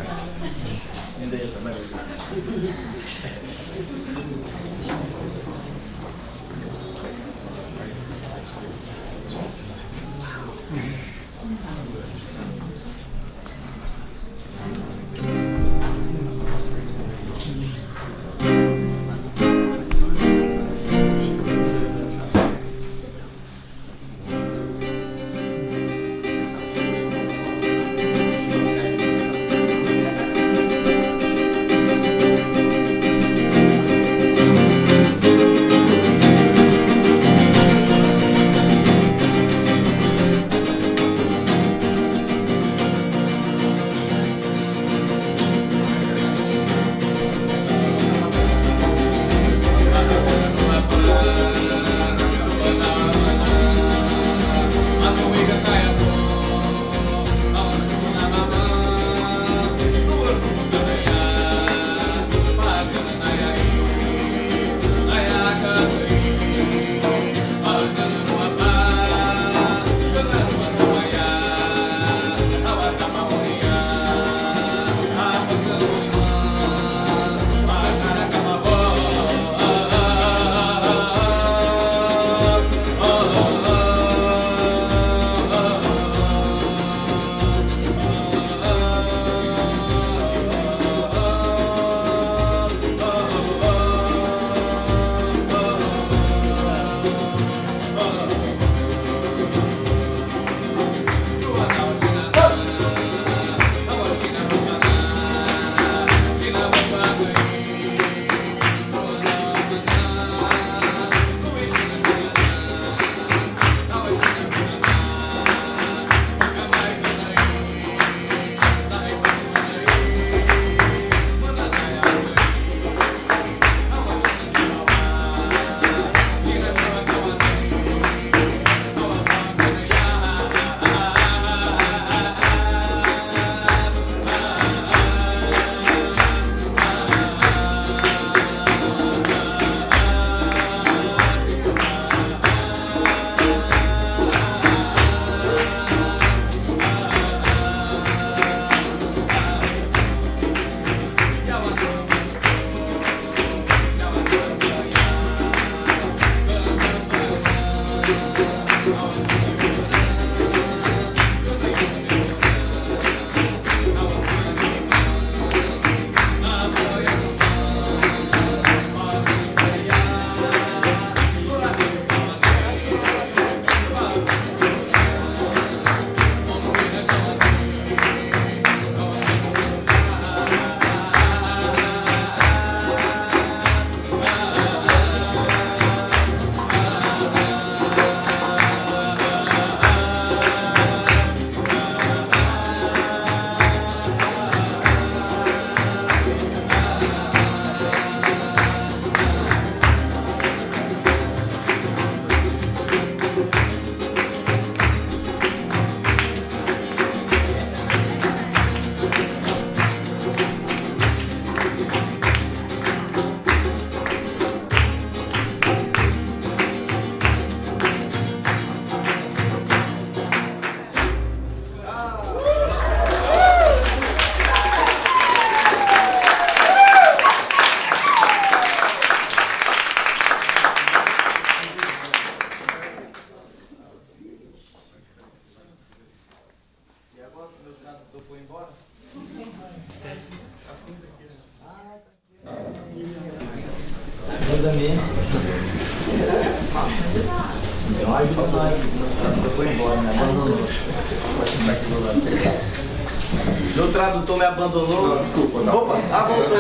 Meu tradutor me abandonou. Não, desculpa, não. Opa, voltou.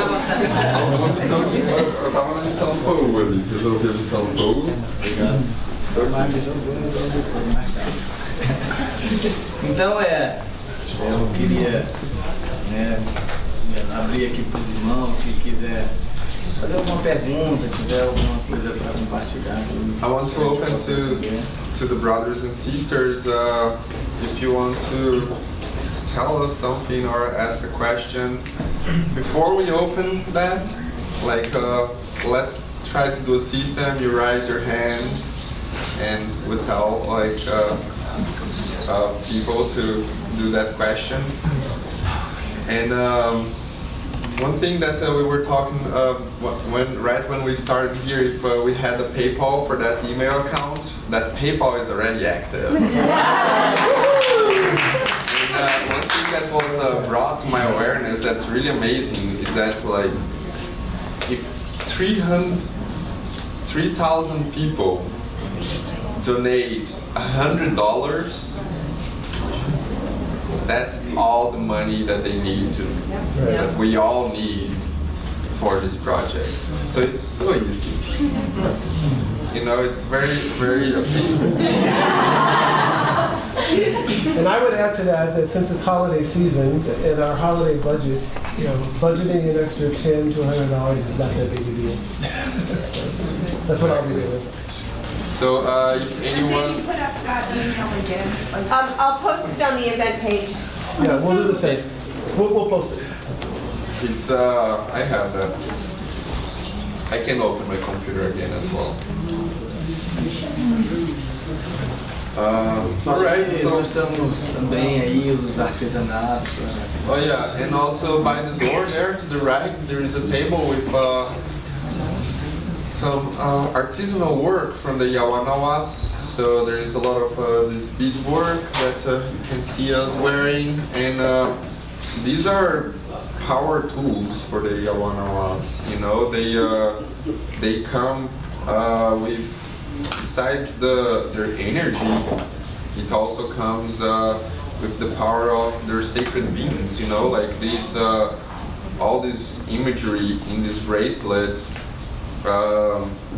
Eu tava na missão do Pêu ali, resolvi a missão do Pêu. Obrigado. Então eu queria abrir aqui para os irmãos, se quiser fazer alguma pergunta, tiver alguma coisa para compartilhar. I want to open to the brothers and sisters if you want to tell us something or ask a question. Before we open that, like let's try to do a system. You raise your hand and we tell like people to do that question. And one thing that we were talking right when we started here, if we had a PayPal for that email account, that PayPal is already active. And one thing that was brought to my awareness that's really amazing is that like if 3,000 people donate $100, that's all the money that they need to, that we all need for this project. So it's so easy. You know, it's very, very appealing. And I would add to that since it's holiday season, in our holiday budgets, budgeting an extra $10 to $100 is not that big a deal. That's what I'll be doing. So if anyone... Can you put up that email again? I'll post it on the event page. Yeah, we'll do the same. We'll post it. It's, I have that. I can open my computer again as well. Alright, so... Nós estamos também aí, os artesanatos. Oh yeah, and also by the door there to the right, there is a table with some artisanal work from the Yawanawas. So there is a lot of this beadwork that you can see us wearing, and these are power tools for the Yawanawas. You know, they come with, besides their energy, it also comes with the power of their sacred beings. You know, like these all this imagery in these bracelets.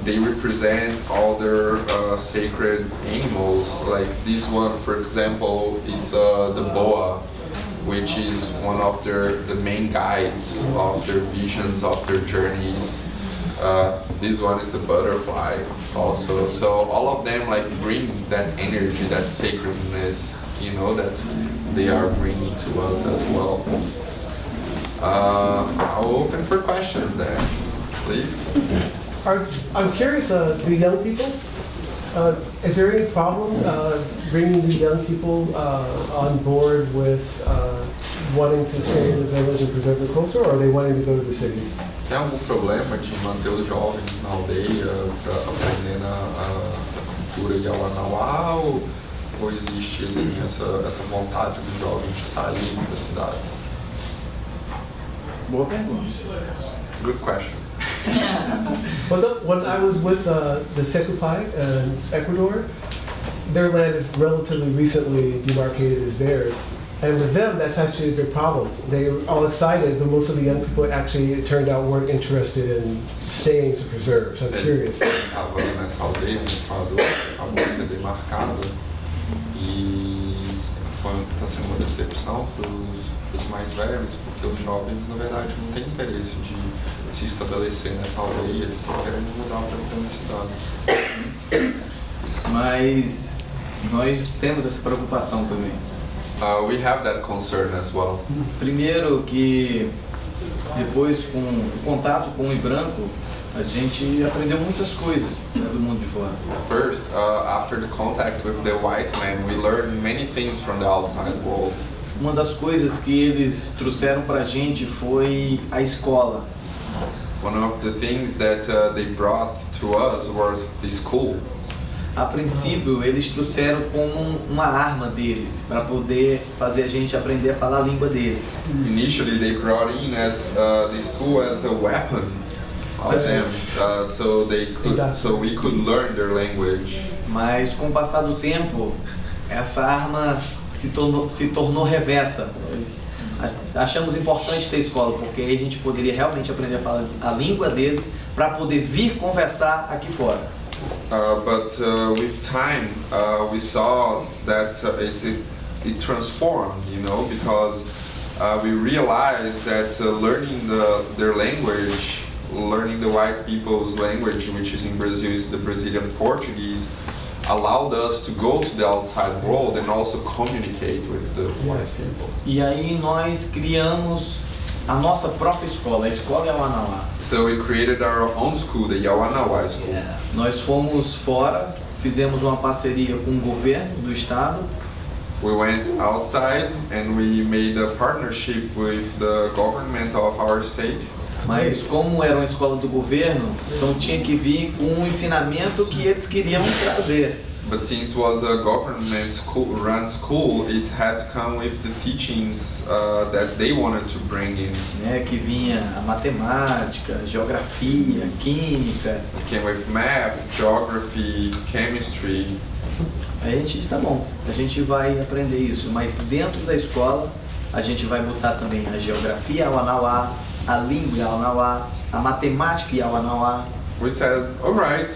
They represent all their sacred animals. Like this one, for example, is the boa, which is one of the main guides of their visions, of their journeys. This one is the butterfly also. So all of them like bring that energy, that sacredness, you know, that they are bringing to us as well. I'll open for questions then, please. I'm curious, the young people, is there any problem bringing the young people on board with wanting to stay in the village and preserve the culture, or are they wanting to go to the cities? Tem algum problema de manter os jovens na aldeia, aprendendo a cultura Yawanawa ou existe assim, essa vontade dos jovens de sair das cidades? Boa pergunta. Good question. When I was with the Secupai in Ecuador, their land is relatively recently demarcated as theirs. And with them, that's actually a big problem. They were all excited, but most of the young people actually, it turned out, weren't interested in staying to preserve. So I'm curious. Estava nessa aldeia, no caso, a música demarcada, e está sendo uma decepção para os mais velhos, porque os jovens, na verdade, não têm interesse de se estabelecer nessa aldeia, eles estão querendo mudar para a grande cidade. Mas nós temos essa preocupação também. We have that concern as well. Primeiro que depois com o contato com o branco, a gente aprendeu muitas coisas, né, do mundo de fora. First, after the contact with the white man, we learned many things from the outside world. Uma das coisas que eles trouxeram pra gente foi a escola. One of the things that they brought to us was the school. A princípio, eles trouxeram como uma arma deles, para poder fazer a gente aprender a falar a língua deles. Initially, they brought in as the school as a weapon of them, so we could learn their language. Mas com o passar do tempo, essa arma se tornou reversa. Achamos importante ter escola, porque aí a gente poderia realmente aprender a falar a língua deles para poder vir conversar aqui fora. But with time, we saw that it transformed, you know, because we realized that learning their language, learning the white people's language, which is in Brazil is the Brazilian Portuguese, allowed us to go to the outside world and also communicate with the white people. E aí nós criamos a nossa própria escola, a Escola Yawanawa. So we created our own school, the Yawanawa School. Yeah. Nós fomos fora, fizemos uma parceria com o governo do estado. We went outside and we made a partnership with the government of our state. Mas como era uma escola do governo, então tinha que vir com um ensinamento que eles queriam trazer. But since it was a government run school, it had to come with the teachings that they wanted to bring in. Né, que vinha a matemática, geografia, química. It came with math, geography, chemistry. Aí a gente disse, tá bom, a gente vai aprender isso, mas dentro da escola a gente vai botar também a geografia Yawanawa, a língua Yawanawa, a matemática Yawanawa. We said, all right.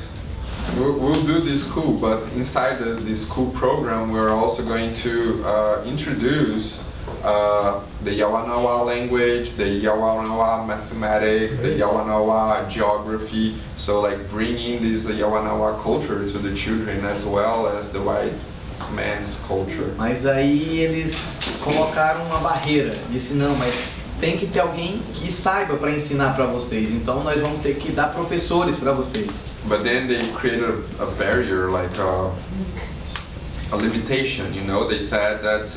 We'll do this school, but inside the school program, we're also going to introduce the Yawanawa language, the Yawanawa mathematics, the Yawanawa geography. So, like bringing the Yawanawa culture to the children as well as the white man's culture. Mas aí eles colocaram uma barreira, disse não, mas tem que ter alguém que saiba para ensinar para vocês. Então nós vamos ter que dar professores para vocês. But then they created a barrier, like a limitation, you know. They said that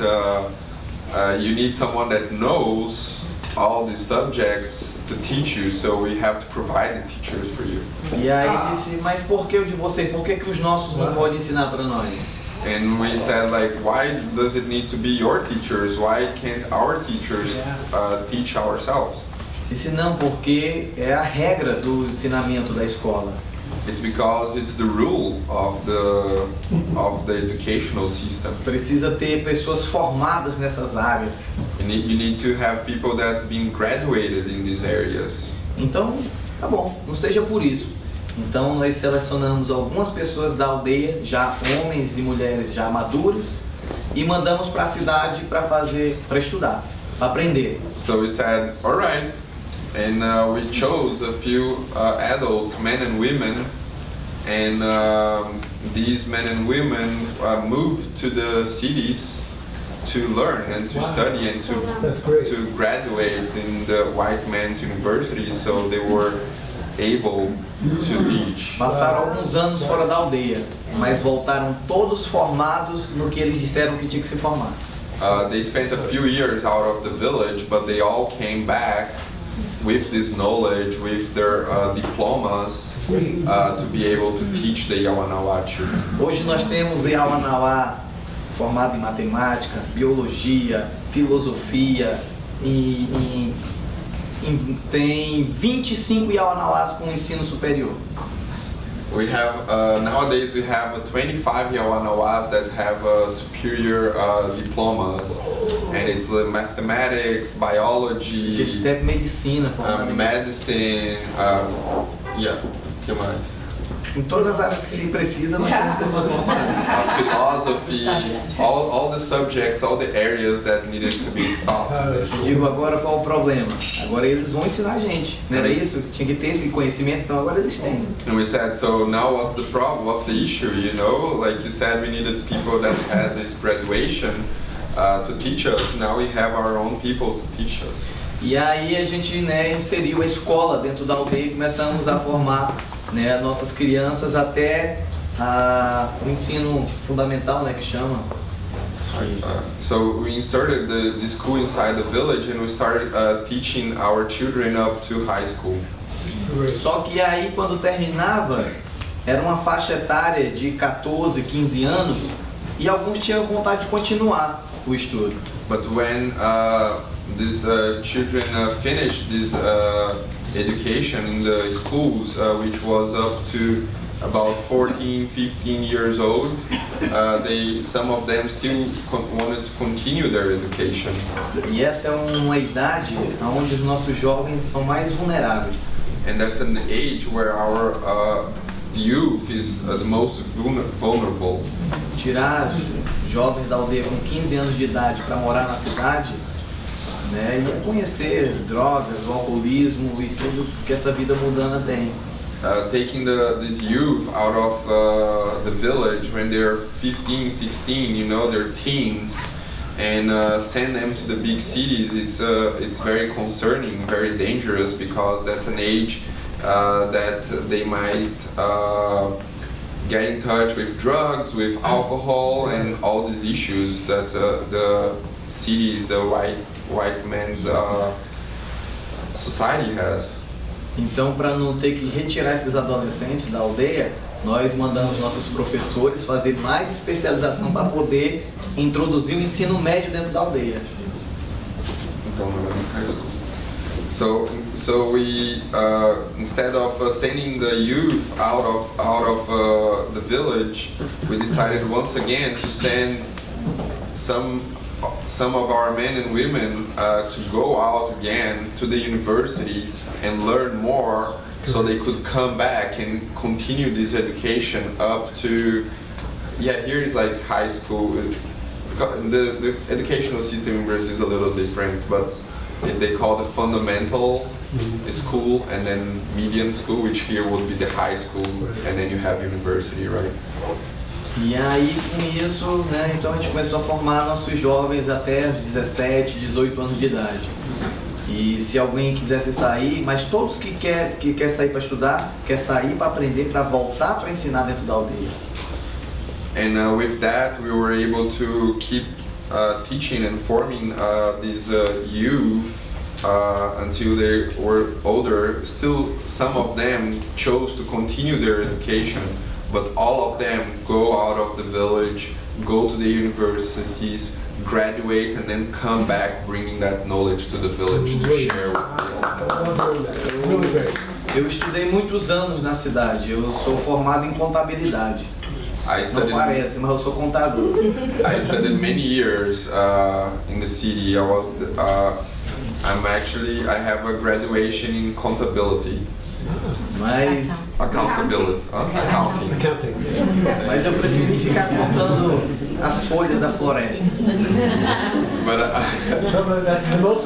you need someone that knows all the subjects to teach you, so we have to provide the teachers for you. E aí disse, mas por que o de vocês? Por que os nossos não podem ensinar para nós? And we said, like, why does it need to be your teachers? Why can't our teachers teach ourselves? Disse não, porque é a regra do ensinamento da escola. It's because it's the rule of the educational system. Precisa ter pessoas formadas nessas áreas. You need to have people that have been graduated in these areas. Então, tá bom, não seja por isso. Então nós selecionamos algumas pessoas da aldeia, já homens e mulheres já maduros, e mandamos para a cidade para estudar, para aprender. So we said, all right. And we chose a few adults, men and women, and these men and women moved to the cities to learn and to study and to graduate in the white men's universities, so they were able to teach. Passaram alguns anos fora da aldeia, mas voltaram todos formados no que eles disseram que tinha que se formar. They spent a few years out of the village, but they all came back with this knowledge, with their diplomas, to be able to teach the Yawanawa children. Hoje nós temos Yawanawa formado em matemática, biologia, filosofia e tem 25 Yawanawas com ensino superior. We have nowadays we have 25 Yawanawas that have superior diplomas, and it's the mathematics, biology, Até medicina formada em medicine, que mais? Em todas as áreas que se precisa, nós temos pessoas formadas. Philosophy, all the subjects, all the areas that needed to be taught in this school. Digo, agora qual o problema? Agora eles vão ensinar a gente. Não era isso? Tinha que ter esse conhecimento, então agora eles têm. And we said, so now what's the problem? What's the issue? You know, like you said, we needed people that had this graduation to teach us. Now we have our own people to teach us. E aí a gente, né, inseriu a escola dentro da aldeia e começamos a formar, né, nossas crianças até o ensino fundamental, né, que chama. So we inserted the school inside the village, and we started teaching our children up to high school. Só que aí quando terminava, era uma faixa etária de 14, 15 anos e alguns tinham vontade de continuar o estudo. But when these children finished this education in the schools, which was up to about 14, 15 years old, some of them still wanted to continue their education. E essa é uma idade onde os nossos jovens são mais vulneráveis. And that's an age where our youth is the most vulnerable. Tirar jovens da aldeia com 15 anos de idade para morar na cidade, né, e conhecer drogas, o alcoolismo e tudo que essa vida mundana tem. Taking this youth out of the village when they're 15, 16, you know, they're teens, and send them to the big cities, it's very concerning, very dangerous, because that's an age that they might get in touch with drugs, with alcohol, and all these issues that the cities, the white man's society has. Então, para não ter que retirar esses adolescentes da aldeia, nós mandamos nossos professores fazer mais especialização para poder introduzir o ensino médio dentro da aldeia. Então, high school. So we instead of sending the youth out of the village, we decided once again to send some of our men and women to go out again to the universities and learn more, so they could come back and continue this education up to, here is like high school. The educational system in Brazil is a little different, but they call the fundamental school, and then median school, which here would be the high school, and then you have university, right? E aí, com isso, né, então a gente começou a formar nossos jovens até os 17, 18 anos de idade. E se alguém quisesse sair, mas todos que quer sair para estudar, quer sair para aprender, para voltar para ensinar dentro da aldeia. And with that, we were able to keep teaching and forming these youth until they were older. Still, some of them chose to continue their education, but all of them go out of the village, go to the universities, graduate, and then come back bringing that knowledge to the village to share with them. Eu estudei muitos anos na cidade, eu sou formado em contabilidade. Não parece, mas eu sou contador. I studied many years in the city. I have a graduation in contability. Mas accounting. Mas eu preferi ficar contando as folhas da floresta. But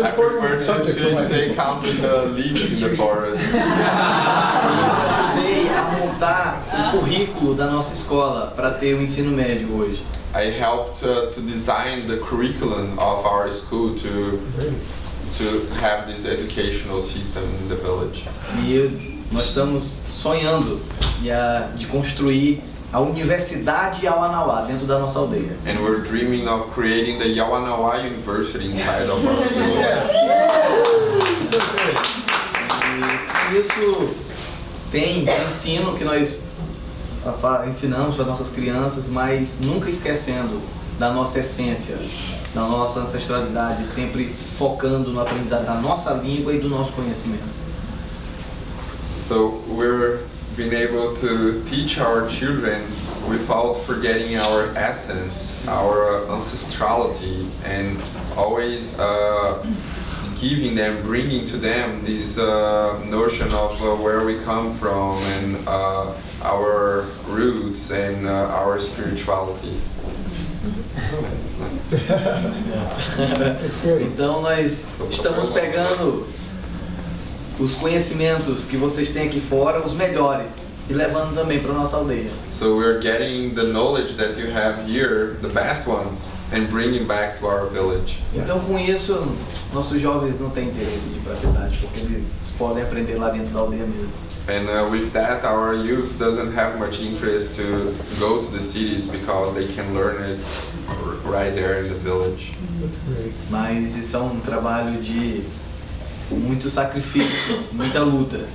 I prefer to stay counting the leaves in the forest. Eu ajudei a montar o currículo da nossa escola para ter o ensino médio hoje. I helped to design the curriculum of our school to have this educational system in the village. E nós estamos sonhando de construir a Universidade Yawanawa dentro da nossa aldeia. And we're dreaming of creating the Yawanawa University inside of our village. E isso tem de ensino que nós ensinamos para nossas crianças, mas nunca esquecendo da nossa essência, da nossa ancestralidade, sempre focando no aprendizado da nossa língua e do nosso conhecimento. So we're being able to teach our children without forgetting our essence, our ancestrality, and always giving them, bringing to them this notion of where we come from and our roots and our spirituality. Então nós estamos pegando os conhecimentos que vocês têm aqui fora, os melhores, e levando também para nossa aldeia. So we're getting the knowledge that you have here, the best ones, and bringing back to our village. Então com isso, nossos jovens não têm interesse de ir para a cidade, porque eles podem aprender lá dentro da aldeia mesmo. And with that, our youth doesn't have much interest to go to the cities because they can learn it right there in the village. Mas isso é um trabalho de muito sacrifício, muita luta.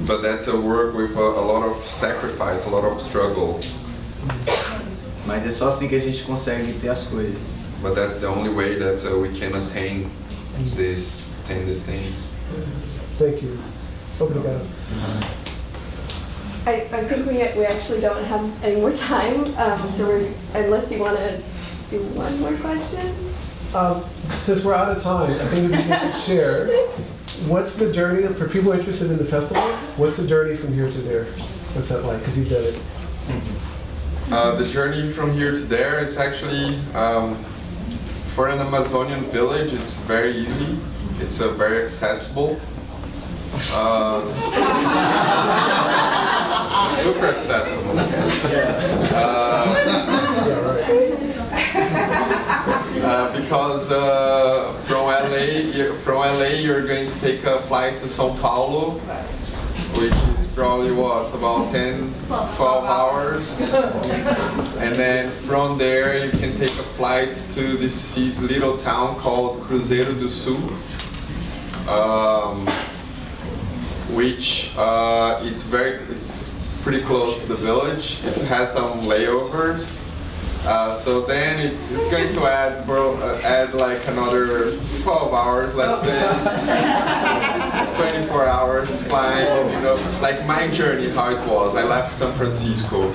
But that's a work with a lot of sacrifice, a lot of struggle. Mas é só assim que a gente consegue ter as coisas. But that's the only way that we can attain these things. Thank you. Obrigado. I think we actually don't have any more time, so unless you want to do one more question? Since we're out of time, I think it'd be good to share. What's the journey, for people interested in the festival, what's the journey from here to there? What's that like? Because you've done it. The journey from here to there, it's actually, for an Amazonian village, it's very easy. It's very accessible. Super accessible. Because from LA you're going to take a flight to São Paulo, which is probably about 12 hours. And then from there you can take a flight to this little town called Cruzeiro do Sul, which it's pretty close to the village. It has some layovers. So then it's going to add like another 12 hours, let's say, 24 hours flying, you know, like my journey, how it was. I left San Francisco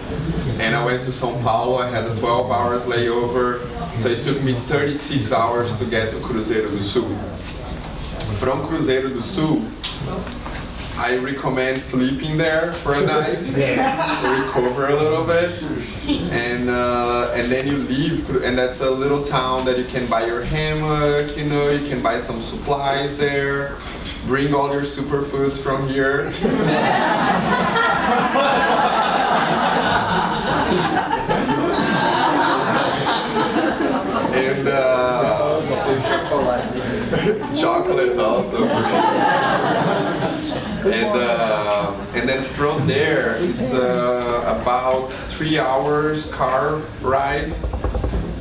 and I went to São Paulo. I had a 12 hours layover, so it took me 36 hours to get to Cruzeiro do Sul. From Cruzeiro do Sul, I recommend sleeping there for a night to recover a little bit, and then you leave, and that's a little town that you can buy your hammock, you know, you can buy some supplies there, bring all your superfoods from here. And chocolate also. And then from there, it's about 3 hours car ride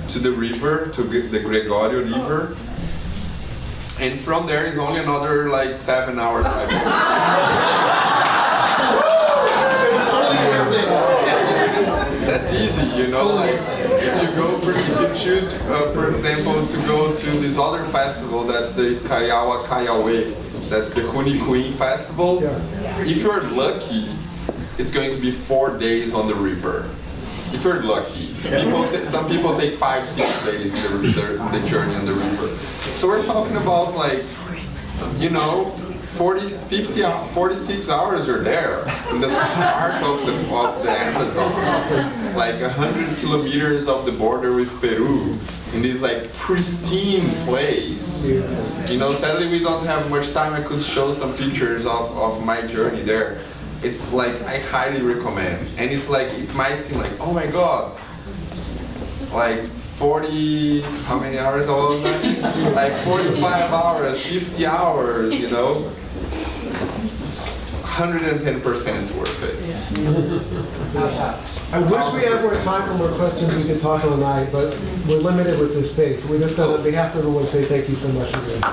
to the river, to the Gregorio River. And from there is only another like 7 hour drive. That's easy, you know, like if you choose, for example, to go to this other festival, that's the Iskayawa Kayawe. That's the Hunikuin festival. If you're lucky, it's going to be 4 days on the river. If you're lucky. Some people take 5-6 days the journey on the river. So we're talking about like, you know, 46 hours you're there in the heart of the Amazon. Like 100 kilometers of the border with Peru. In this like pristine place. You know, sadly we don't have much time. I could show some pictures of my journey there. It's like, I highly recommend. And it's like, it might seem like, oh my God, like 40, how many hours was that? Like 45 hours, 50 hours, you know? 110% worth it. I wish we had more time for more questions. We could talk all night, but we're limited with this space. We just, on behalf of everyone, say thank you so much for doing it.